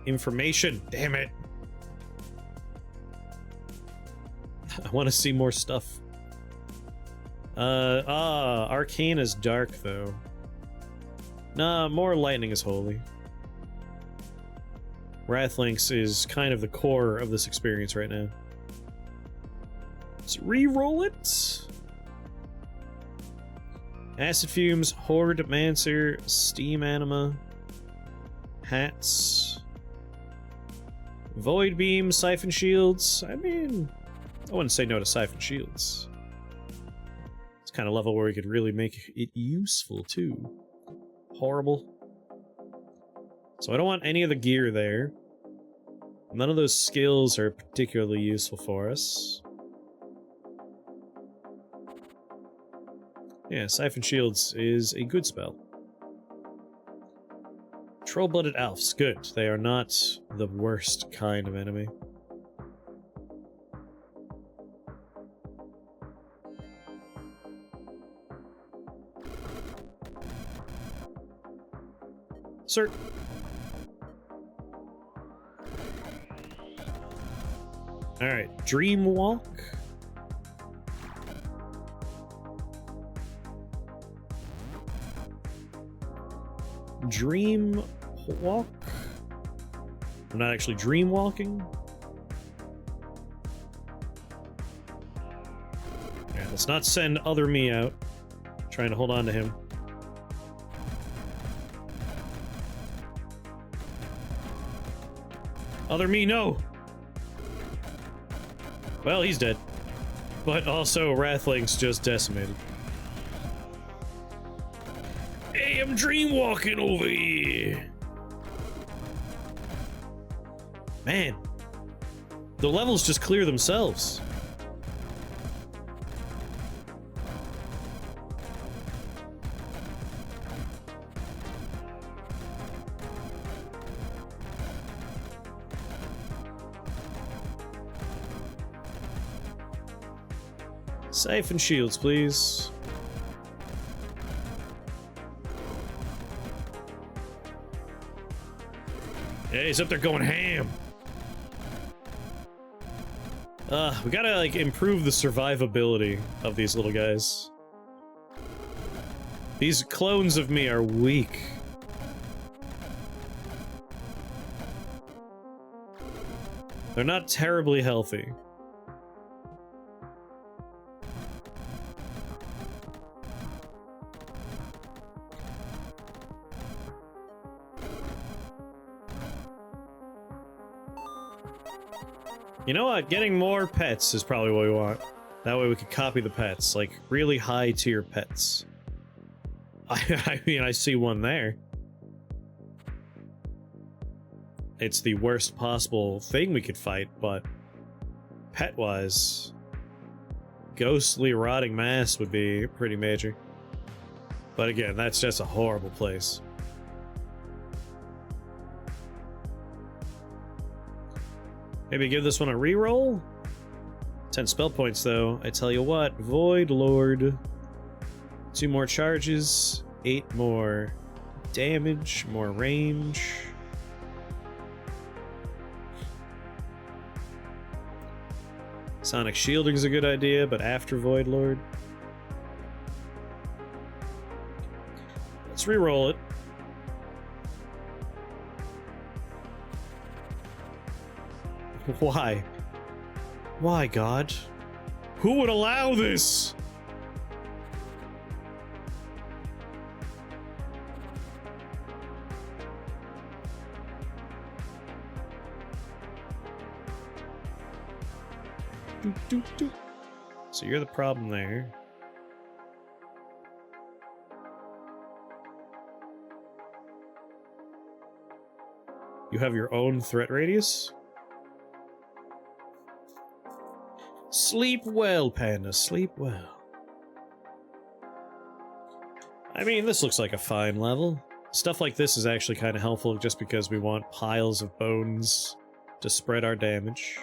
information? Damn it! I want to see more stuff. Arcane is dark, though. Nah, more lightning is holy. Wrathlinks is kind of the core of this experience right now. Let's re-roll it. Acid Fumes, Horde Mancer, Steam Anima, Hats, Void Beam, Siphon Shields. I mean, I wouldn't say no to Siphon Shields. It's kind of level where we could really make it useful, too. Horrible. So I don't want any of the gear there. None of those skills are particularly useful for us. Yeah, Siphon Shields is a good spell. Troll-blooded elves, good. They are not the worst kind of enemy. Sir. Alright, Dreamwalk. Dreamwalk? I'm not actually dreamwalking. Alright, let's not send other me out. I'm trying to hold on to him. Other me, no! Well, he's dead. But also, Wrathlink's just decimated. Hey, I'm dreamwalking over here! Man. The levels just clear themselves. Siphon shields, please. Yeah, he's up there going ham. We gotta, like, improve the survivability of these little guys. These clones of me are weak. They're not terribly healthy. You know what? Getting more pets is probably what we want. That way we could copy the pets, like really high tier pets. I mean, I see one there. It's the worst possible thing we could fight, but pet-wise, ghostly rotting mass would be pretty major. But again, that's just a horrible place. Maybe give this one a reroll? 10 spell points, though. I tell you what, Void Lord. 2 more charges, 8 more damage, more range. Sonic shielding is a good idea, but after Void Lord. Let's reroll it. Why? Why, God? Who would allow this? So you're the problem there. You have your own threat radius? Sleep well, Panda, sleep well. I mean, this looks like a fine level. Stuff like this is actually kind of helpful just because we want piles of bones to spread our damage.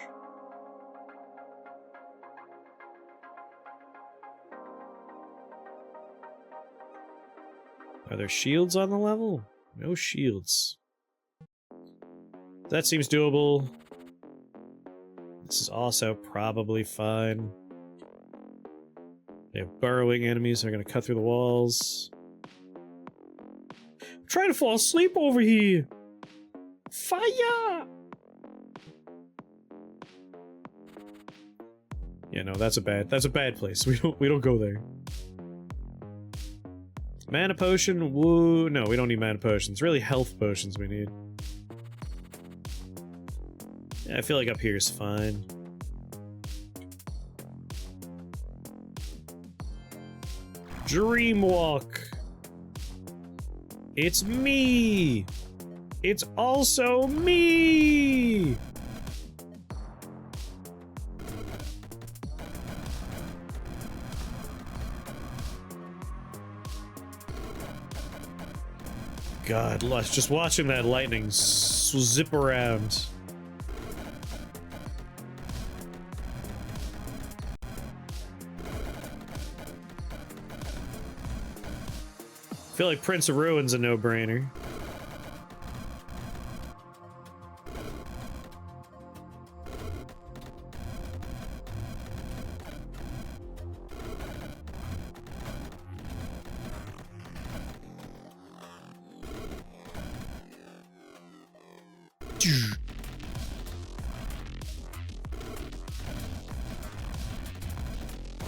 Are there shields on the level? No shields. That seems doable. This is also probably fine. They have burrowing enemies that are going to cut through the walls. I'm trying to fall asleep over here! Fire! Yeah, no, that's a bad place. We don't go there. Mana potion, woo. No, we don't need mana potions. Really health potions we need. Yeah, I feel like up here is fine. Dreamwalk. It's me. It's also me. God, just watching that lightning zip around. I feel like Prince of Ruin's a no-brainer.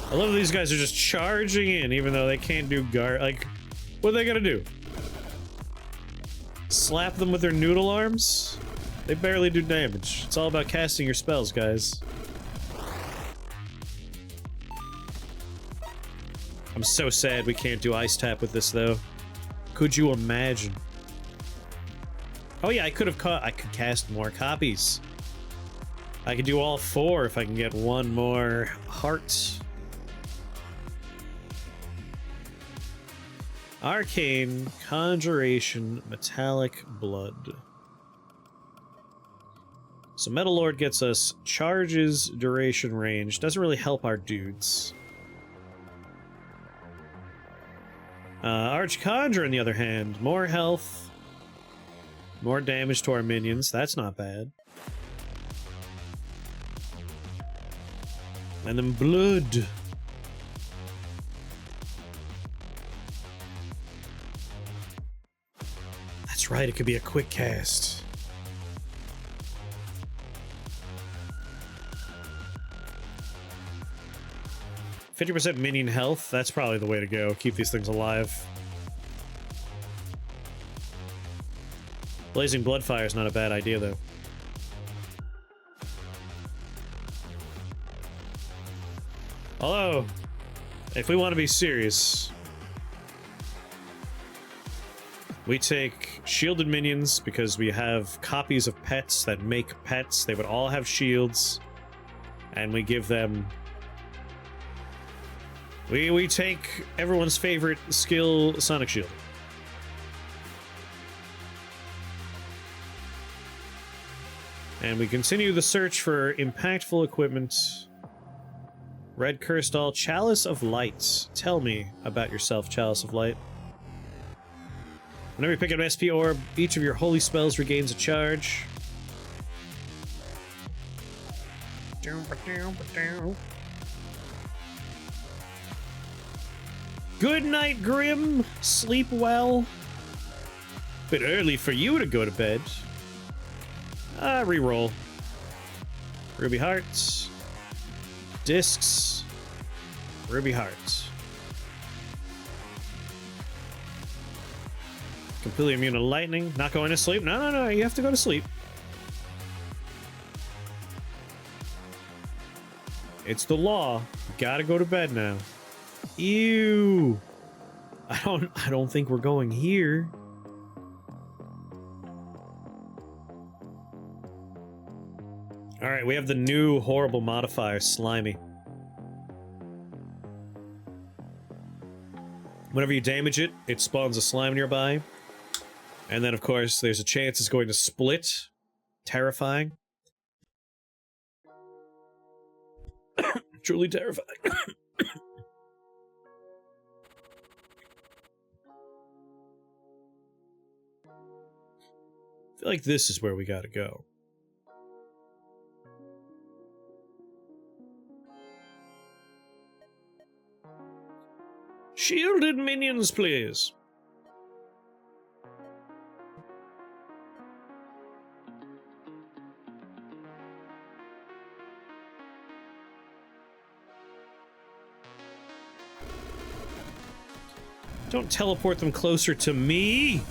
I love that these guys are just charging in, even though they can't do like, what are they gonna do? Slap them with their noodle arms? They barely do damage. It's all about casting your spells, guys. I'm so sad we can't do Ice Tap with this, though. Could you imagine? Oh yeah, I could cast more copies. I could do all 4 if I can get 1 more heart. Arcane, Conjuration, Metallic Blood. So Metal Lord gets us charges, duration, range. Doesn't really help our dudes. Archconjure, on the other hand, more health, more damage to our minions. That's not bad. And then blood. That's right, it could be a quick cast. %50 minion health, that's probably the way to go. Keep these things alive. Blazing Bloodfire is not a bad idea, though. Although, if we want to be serious, we take shielded minions because we have copies of pets that make pets. They would all have shields, and we give them... We take everyone's favorite skill, Sonic Shield. And we continue the search for impactful equipment. Red Crystal, Chalice of Light. Tell me about yourself, Chalice of Light. Whenever you pick up an SP orb, each of your holy spells regains a charge. Good night, Grim. Sleep well. Bit early for you to go to bed. Reroll. Ruby Hearts. Discs. Ruby Hearts. Completely immune to lightning. Not going to sleep? No, you have to go to sleep. It's the law. You gotta go to bed now. Ew. I don't think we're going here. Alright, we have the new horrible modifier, Slimy. Whenever you damage it, it spawns a slime nearby. And then, of course, there's a chance it's going to split. Terrifying. Truly terrifying. I feel like this is where we gotta go. Shielded minions, please. Don't teleport them closer to me.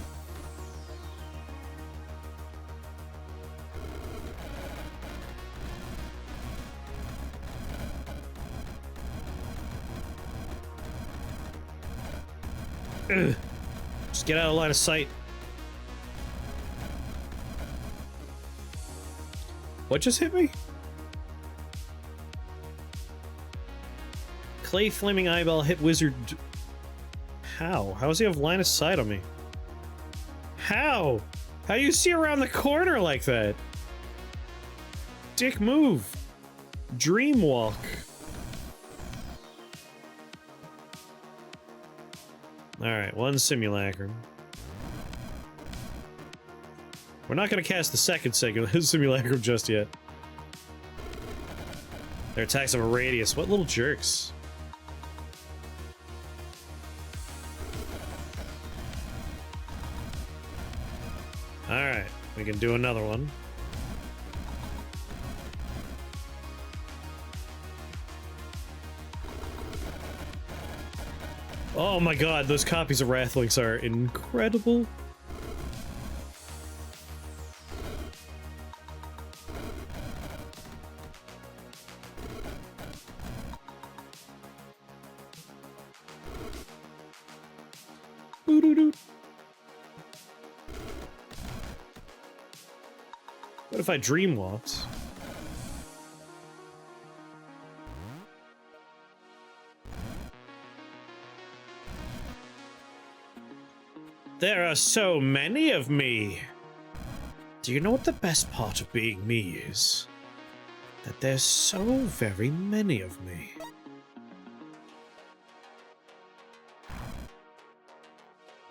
Ugh. Just get out of line of sight. What just hit me? Clay Flaming Eyeball hit Wizard. How? How does he have line of sight on me? How? How do you see around the corner like that? Dick move. Dream walk. Alright, one Simulacrum. We're not going to cast the second Simulacrum just yet. Their attacks have a radius. What little jerks. Alright, we can do another one. Oh my god, those copies of Wrathlinks are incredible. Boo-doo-doo. What if I dreamwalked? There are so many of me. Do you know what the best part of being me is? That there's so very many of me.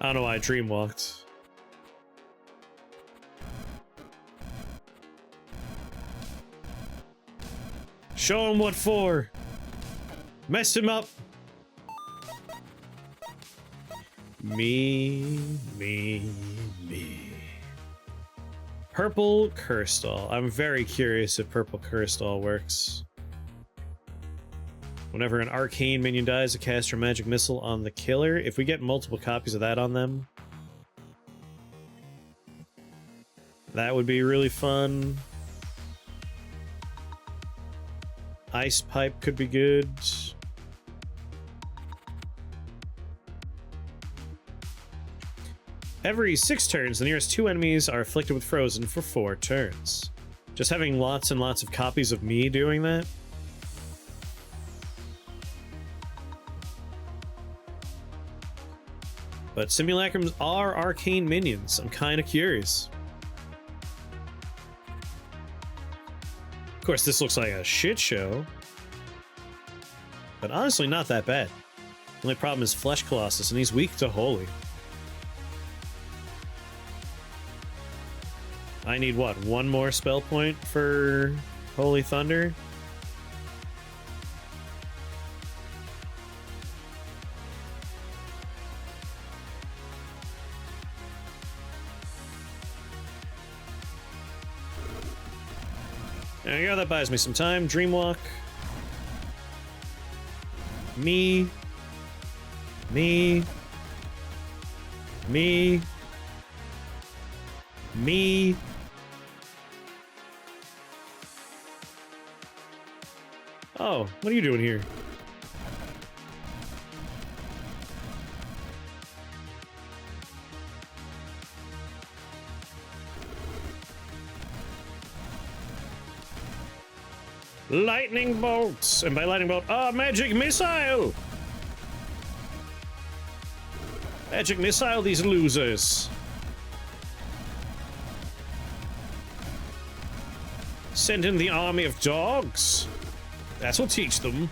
I don't know why I dreamwalked. Show him what for. Mess him up. Me. Purple Curstall. I'm very curious if Purple Curstall works. Whenever an arcane minion dies, a cast your magic missile on the killer. If we get multiple copies of that on them, that would be really fun. Ice Pipe could be good. Every 6 turns, the nearest 2 enemies are afflicted with Frozen for 4 turns. Just having lots and lots of copies of me doing that. But simulacrums are arcane minions. I'm kind of curious. Of course, this looks like a shit show. But honestly, not that bad. The only problem is Flesh Colossus, and he's weak to Holy. I need, what, 1 more spell point for Holy Thunder? There you go, that buys me some time. Dreamwalk. Me. Oh, what are you doing here? Lightning bolts! And by lightning bolt, magic missile! Magic missile these losers. Send in the army of dogs. That's what teach them.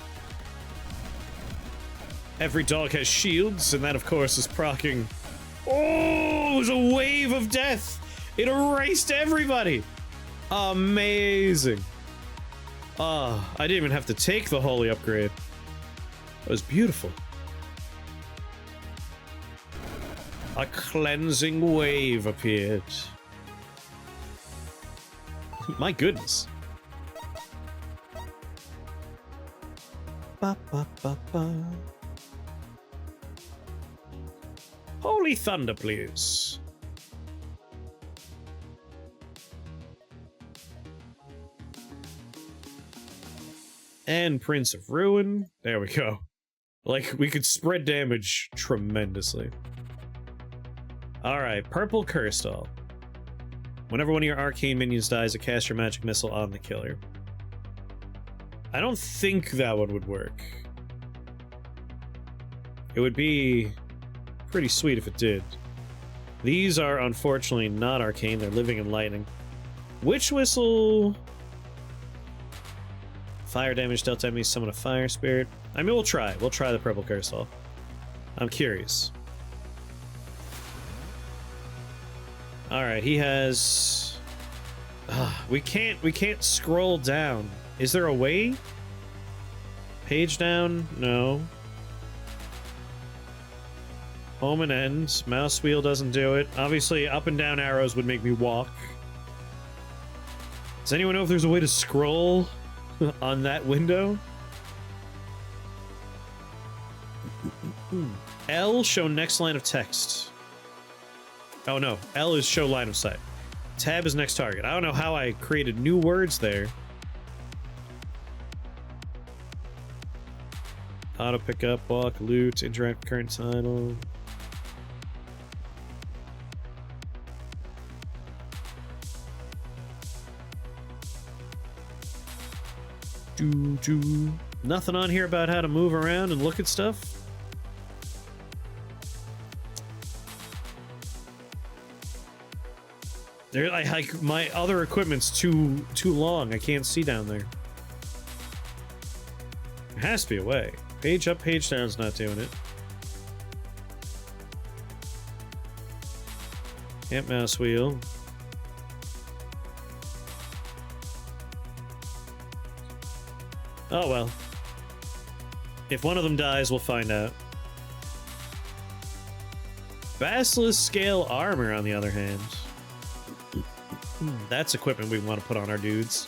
Every dog has shields, and that, of course, is proccing. Oh, it was a wave of death. It erased everybody. Amazing. I didn't even have to take the holy upgrade. It was beautiful. A cleansing wave appeared. My goodness. Ba, ba, ba, ba. Holy thunder, please. And Prince of Ruin. There we go. Like, we could spread damage tremendously. Alright, Purple Curstall. Whenever one of your arcane minions dies, it casts your magic missile on the killer. I don't think that one would work. It would be pretty sweet if it did. These are unfortunately not arcane, they're living in lightning. Witch Whistle... Fire damage dealt to enemies, summon a fire spirit. I mean, we'll try the Purple Curstall. I'm curious. Alright, he has... we can't scroll down. Is there a way? Page down? No. Home and end. Mouse wheel doesn't do it. Obviously, up and down arrows would make me walk. Does anyone know if there's a way to scroll on that window? L, show next line of text. Oh no, L is show line of sight. Tab is next target. I don't know how I created new words there. Auto pickup, walk, loot, interact with current title. Nothing on here about how to move around and look at stuff. There, my other equipment's too long. I can't see down there. There has to be a way. Page up, page down's not doing it. Can't mouse wheel. Oh well. If one of them dies, we'll find out. Basilisk scale armor, on the other hand. That's equipment we want to put on our dudes.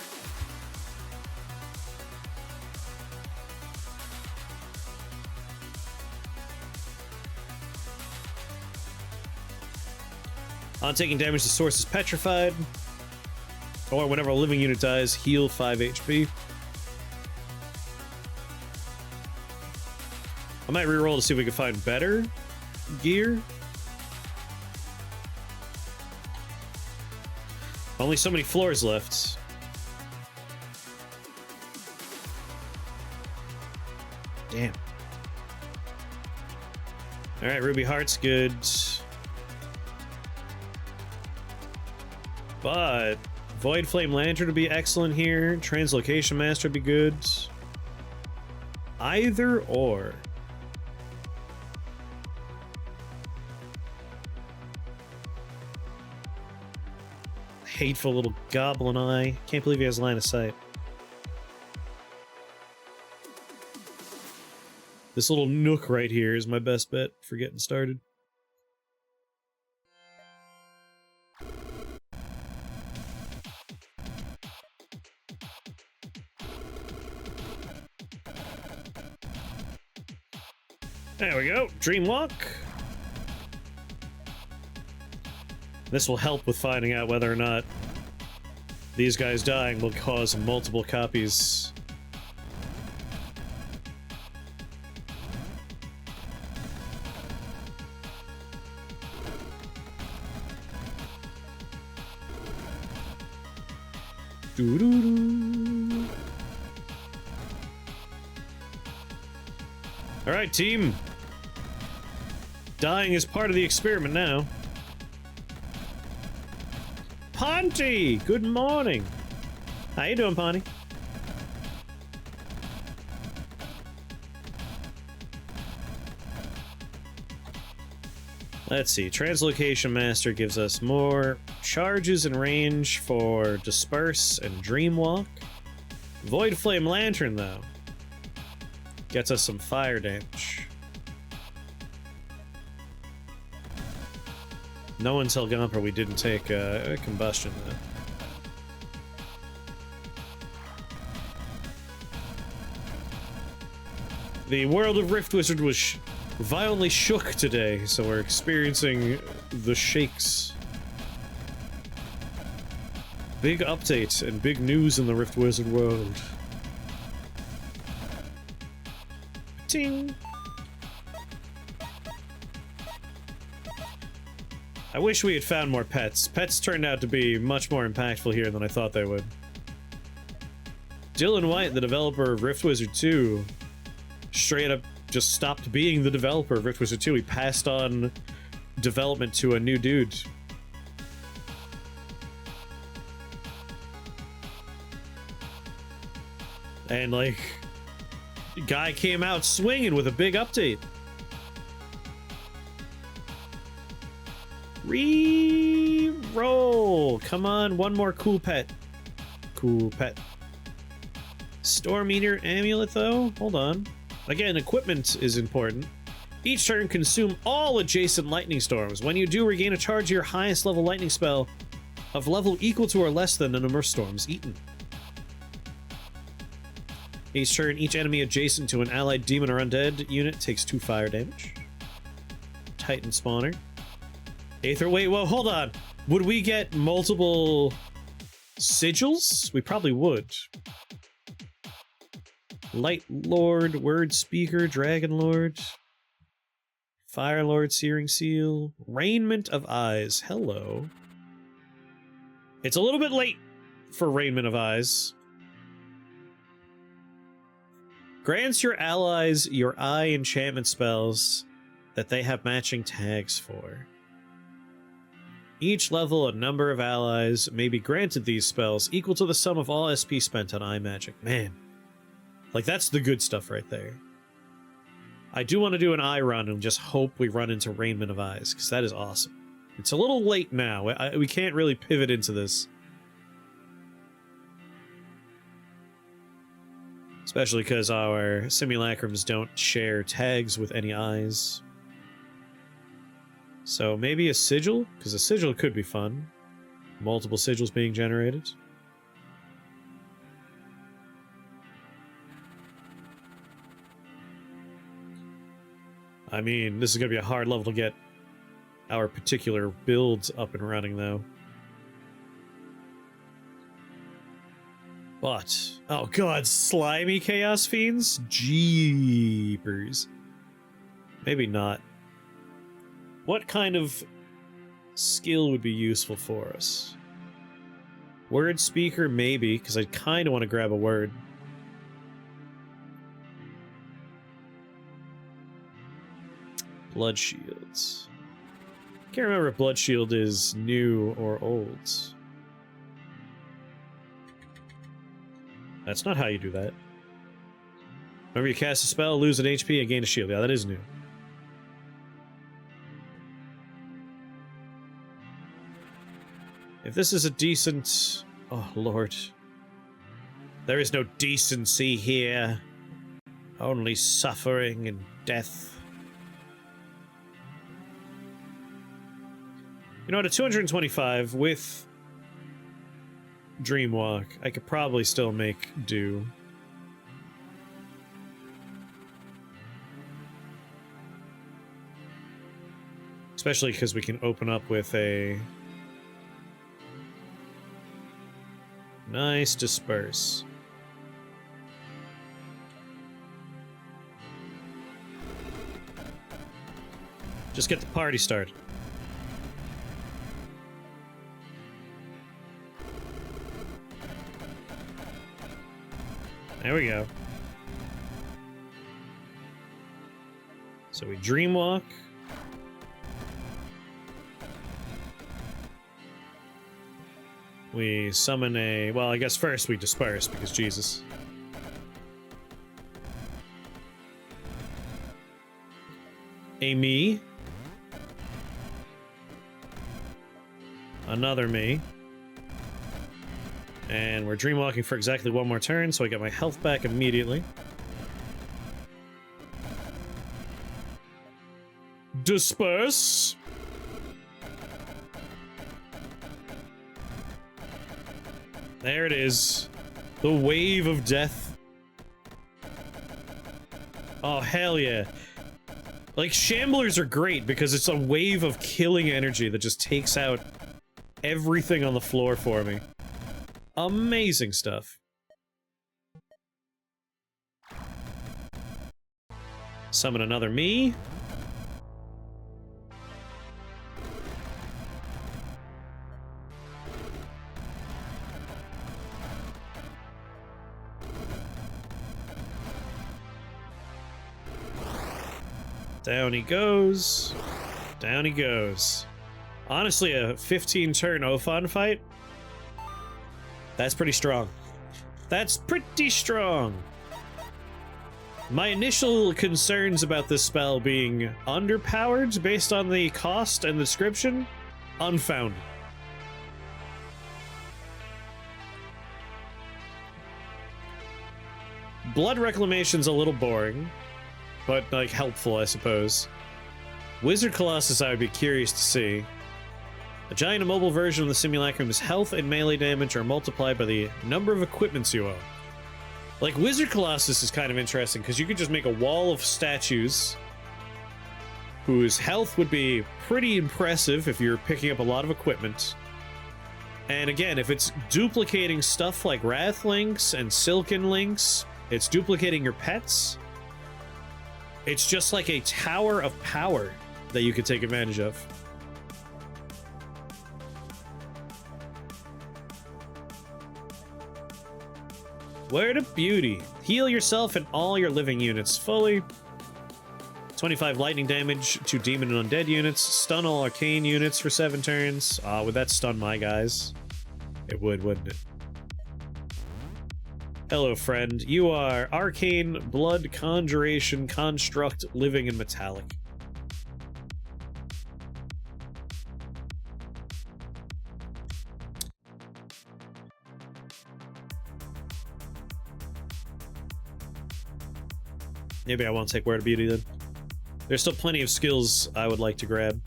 On taking damage, the source is petrified. Or whenever a living unit dies, heal 5 HP. I might reroll to see if we can find better gear. Only so many floors left. Damn. Alright, Ruby Heart's good. But Void Flame Lantern would be excellent here. Translocation Master would be good. Either or. Hateful little goblin eye. Can't believe he has line of sight. This little nook right here is my best bet for getting started. There we go. Dream Walk. This will help with finding out whether or not these guys dying will cause multiple copies. Doo-doo-doo. All right, team. Dying is part of the experiment now. Ponty, good morning. How you doing, Ponty? Let's see. Translocation Master gives us more charges and range for Disperse and Dreamwalk. Void Flame Lantern, though, gets us some fire damage. No until Gumper we didn't take a combustion, though. The world of Rift Wizard was violently shook today, so we're experiencing the shakes. Big updates and big news in the Rift Wizard world. Ting! I wish we had found more pets. Pets turned out to be much more impactful here than I thought they would. Dylan White, the developer of Rift Wizard 2, straight up just stopped being the developer of Rift Wizard 2. He passed on development to a new dude. And, like, guy came out swinging with a big update. Re-roll! Come on, one more cool pet. Cool pet. Storm Eater Amulet, though? Hold on. Again, equipment is important. Each turn, consume all adjacent lightning storms. When you do, regain a charge of your highest level lightning spell of level equal to or less than the number of storms eaten. Each turn, each enemy adjacent to an allied demon or undead unit takes 2 fire damage. Titan Spawner. Aether, wait, whoa, hold on. Would we get multiple sigils? We probably would. Light Lord, Word Speaker, Dragon Lord, Fire Lord, Searing Seal, Raiment of Eyes. Hello. It's a little bit late for Raiment of Eyes. Grants your allies your eye enchantment spells that they have matching tags for. Each level, a number of allies may be granted these spells equal to the sum of all SP spent on eye magic. Man. Like, that's the good stuff right there. I do want to do an eye run and just hope we run into Raiment of Eyes, because that is awesome. It's a little late now. We can't really pivot into this. Especially because our simulacrums don't share tags with any eyes. So maybe a sigil? Because a sigil could be fun. Multiple sigils being generated. I mean, this is going to be a hard level to get our particular builds up and running, though. But, oh god, slimy Chaos Fiends? Jeepers. Maybe not. What kind of skill would be useful for us? Word Speaker, maybe, because I kind of want to grab a word. Blood Shields. Can't remember if Blood Shield is new or old. That's not how you do that. Whenever you cast a spell, lose an HP, and gain a shield. Yeah, that is new. If this is a decent... Oh, Lord. There is no decency here. Only suffering and death. You know, at a 225 with Dreamwalk, I could probably still make do. Especially because we can open up with a nice disperse. Just get the party started. There we go. So we Dreamwalk. We summon a... Well, I guess first we disperse, because Jesus. A me. Another me. And we're Dreamwalking for exactly one more turn, so I get my health back immediately. Disperse! There it is. The wave of death. Oh, hell yeah. Like, Shamblers are great because it's a wave of killing energy that just takes out everything on the floor for me. Amazing stuff. Summon another me. Down he goes. Down he goes. Honestly, a 15-turn Ophon fight? That's pretty strong. That's pretty strong. My initial concerns about this spell being underpowered based on the cost and the description, unfounded. Blood Reclamation's a little boring, but, like, helpful, I suppose. Wizard Colossus I would be curious to see. A giant immobile version of the Simulacrum's health and melee damage are multiplied by the number of equipments you own. Like, Wizard Colossus is kind of interesting, because you could just make a wall of statues whose health would be pretty impressive if you're picking up a lot of equipment. And again, if it's duplicating stuff like Wrath Links and Silken Links, it's duplicating your pets. It's just like a tower of power that you could take advantage of. Word of Beauty. Heal yourself and all your living units fully. 25 lightning damage to demon and undead units. Stun all arcane units for 7 turns. Would that stun my guys? It would, wouldn't it? Hello, friend. You are Arcane Blood Conjuration Construct living in metallic. Maybe I won't take Word of Beauty then. There's still plenty of skills I would like to grab.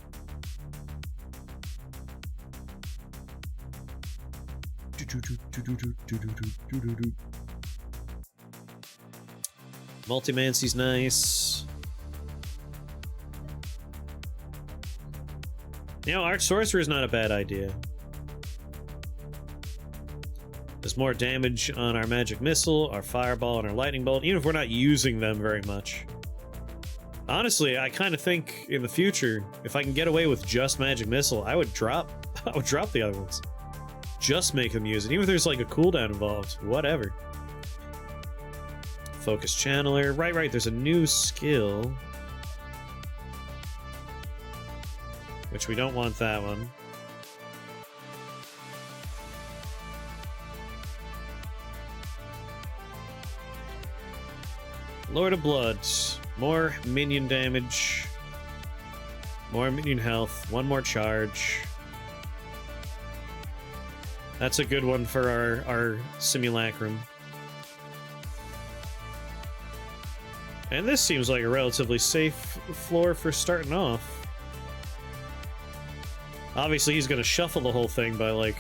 Multimancy's nice. You know, Arch Sorcerer is not a bad idea. There's more damage on our Magic Missile, our Fireball, and our Lightning Bolt, even if we're not using them very much. Honestly, I kind of think in the future, if I can get away with just Magic Missile, I would drop the other ones. Just make them use it, even if there's like a cooldown involved. Whatever. Focus Channeler. Right, there's a new skill. Which we don't want that one. Lord of Blood. More minion damage. More minion health. One more charge. That's a good one for our Simulacrum. And this seems like a relatively safe floor for starting off. Obviously, he's gonna shuffle the whole thing by, like,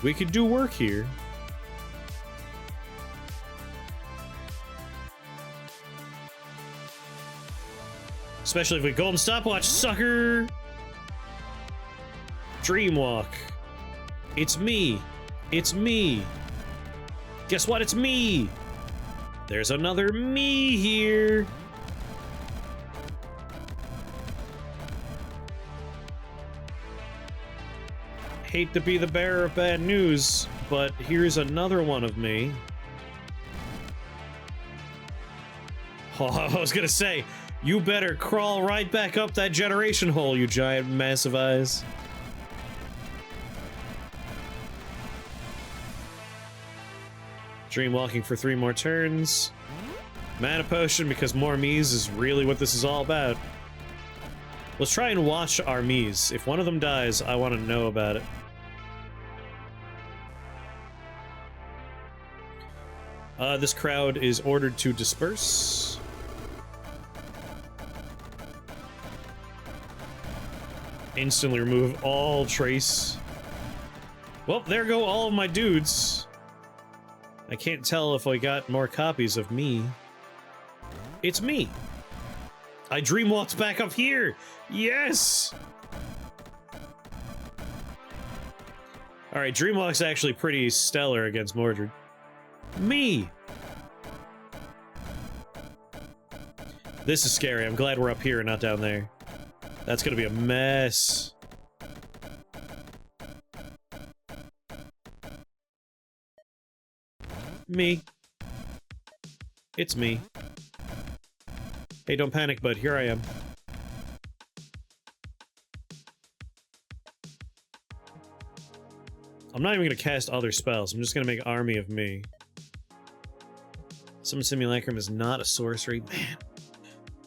we could do work here. Especially if we golden stopwatch, sucker! Dreamwalk. It's me. It's me. Guess what? It's me. There's another me here. Hate to be the bearer of bad news, but here's another one of me. Oh, I was gonna say, you better crawl right back up that generation hole, you giant massive eyes. Dreamwalking for 3 more turns. Mana Potion, because more Miis is really what this is all about. Let's try and watch our Miis. If one of them dies, I want to know about it. This crowd is ordered to disperse. Instantly remove all trace. Well, there go all of my dudes. I can't tell if I got more copies of me. It's me. I dreamwalked back up here. Yes! Alright, Dreamwalk's actually pretty stellar against Mordred. Me! This is scary. I'm glad we're up here and not down there. That's gonna be a mess. Me. It's me. Hey, don't panic, bud. Here I am. I'm not even gonna cast other spells. I'm just gonna make army of me. Summon Simulacrum is not a sorcery. Man.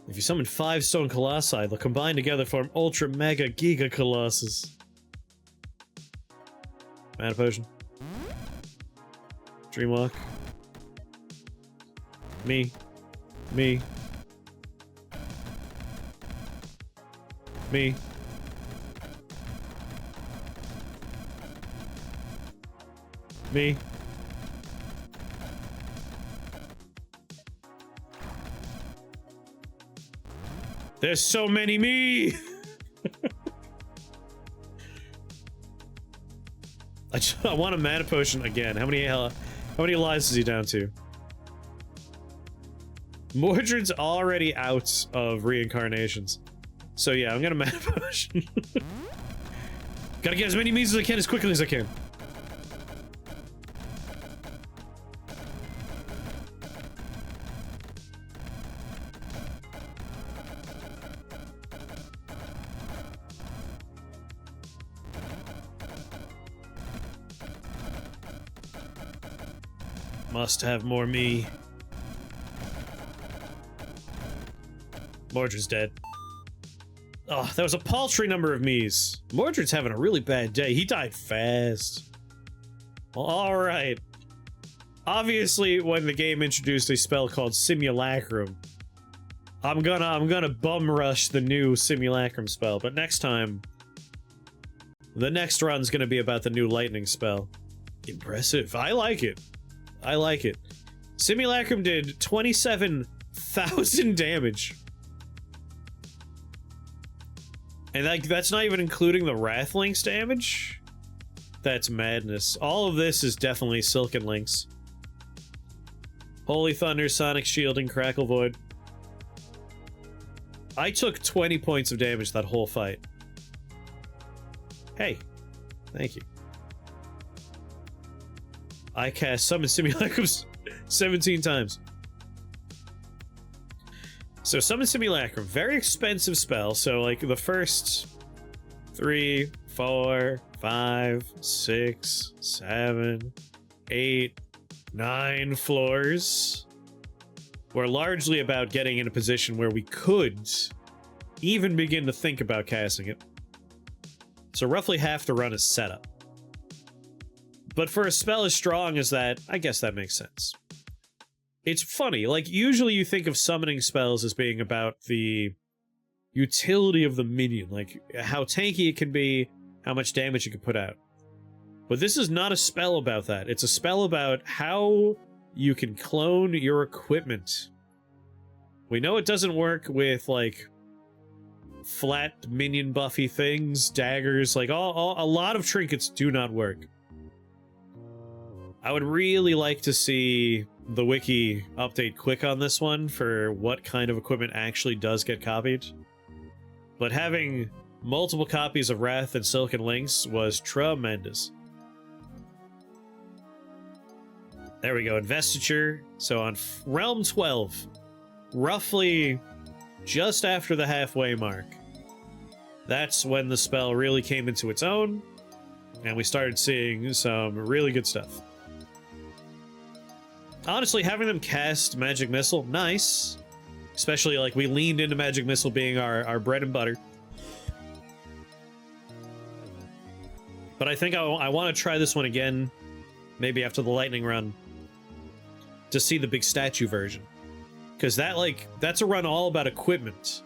If you summon 5 stone colossi, they'll combine together to form ultra mega giga colossus. Mana Potion. Dreamwalk. Me. Me. Me. Me. There's so many me! I want a mana potion again. How many lives is he down to? Mordred's already out of reincarnations. So yeah, I'm gonna mana potion. Gotta get as many me's as I can as quickly as I can. Must have more me. Mordred's dead. Oh, that was a paltry number of me's. Mordred's having a really bad day. He died fast. Well, alright. Obviously, when the game introduced a spell called Simulacrum, I'm gonna bum rush the new Simulacrum spell, but next time, the next run's gonna be about the new lightning spell. Impressive. I like it. I like it. Simulacrum did 27,000 damage. And like, that's not even including the Wrath Link's damage? That's madness. All of this is definitely Silken Links. Holy Thunder, Sonic Shield, and Crackle Void. I took 20 points of damage that whole fight. Hey, thank you. I cast Summon Simulacrums 17 times. So Summon Simulacrum, very expensive spell. So like the first 3, 4, 5, 6, 7, 8, 9 floors were largely about getting in a position where we could even begin to think about casting it. So roughly half the run is setup. But for a spell as strong as that, I guess that makes sense. It's funny, like, usually you think of summoning spells as being about the utility of the minion, like how tanky it can be, how much damage it can put out. But this is not a spell about that. It's a spell about how you can clone your equipment. We know it doesn't work with, like, flat minion buffy things, daggers, like, a lot of trinkets do not work. I would really like to see the wiki update quick on this one for what kind of equipment actually does get copied. But having multiple copies of Wrath and Silken Links was tremendous. There we go, Investiture. So on Realm 12, roughly just after the halfway mark, that's when the spell really came into its own, and we started seeing some really good stuff. Honestly, having them cast Magic Missile, nice. Especially, like, we leaned into Magic Missile being our bread and butter. But I think I want to try this one again, maybe after the lightning run, to see the big statue version. Because that, like, that's a run all about equipment.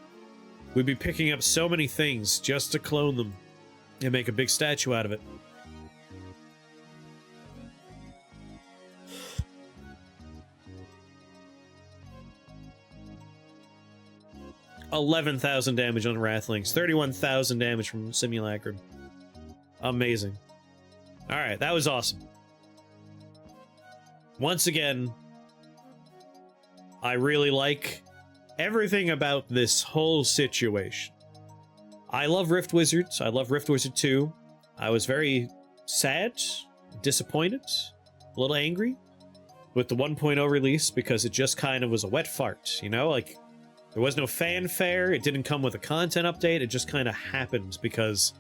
We'd be picking up so many things just to clone them and make a big statue out of it. 11,000 damage on Wrathlinks, 31,000 damage from Simulacrum. Amazing. Alright, that was awesome. Once again, I really like everything about this whole situation. I love Rift Wizards. I love Rift Wizard 2. I was very sad, disappointed, a little angry with the 1.0 release because it just kind of was a wet fart, you know? Like, there was no fanfare, it didn't come with a content update, it just kind of happened because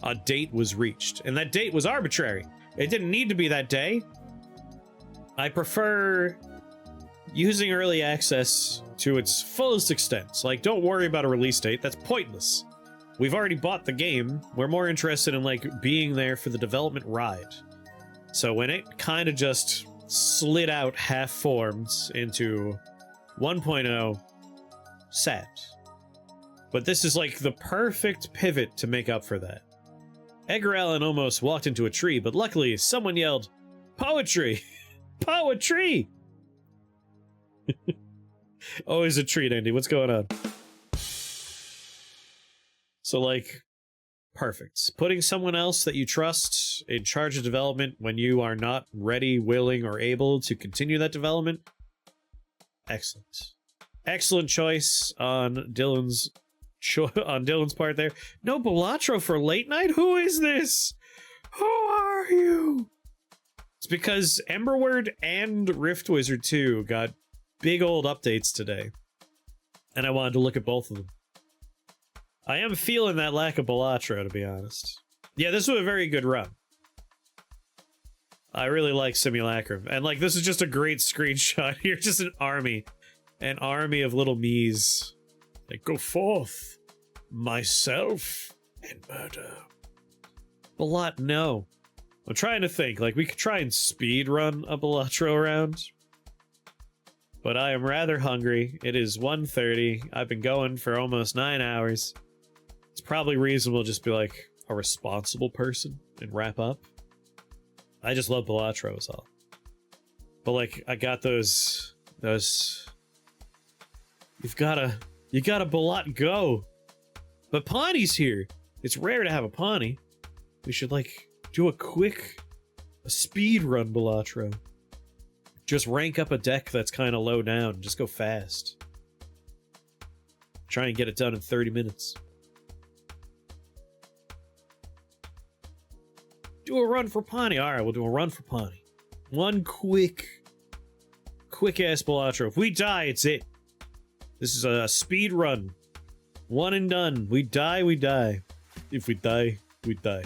a date was reached. And that date was arbitrary. It didn't need to be that day. I prefer using early access to its fullest extent. Like, don't worry about a release date, that's pointless. We've already bought the game, we're more interested in, like, being there for the development ride. So when it kind of just slid out half-formed into 1.0, sad. But this is like the perfect pivot to make up for that. Edgar Allan almost walked into a tree, but luckily someone yelled, "Poetry! Poetry!" Always a treat, Andy. What's going on? So, like, perfect. Putting someone else that you trust in charge of development when you are not ready, willing, or able to continue that development. Excellent. Excellent choice on Dylan's part there. No Balatro for late night? Who is this? Who are you? It's because Emberward and Rift Wizard 2 got big old updates today. And I wanted to look at both of them. I am feeling that lack of Balatro, to be honest. Yeah, this was a very good run. I really like Simulacrum. And, like, this is just a great screenshot. You're just an army. An army of little me's. Like, go forth, myself, and murder. Balat, no. I'm trying to think. Like, we could try and speed run a Balatro round. But I am rather hungry. It is 1:30. I've been going for almost 9 hours. It's probably reasonable to just be like a responsible person and wrap up. I just love Balatro is all. But like, I got those you gotta Balat go. But Pawnee's here. It's rare to have a Pawnee. We should like do a speed run Balatro. Just rank up a deck that's kind of low down. Just go fast. Try and get it done in 30 minutes. Do a run for Pawnee. Alright, we'll do a run for Pawnee. One quick-ass Balatro. If we die, it's it. This is a speed run. One and done. We die, we die. If we die, we die.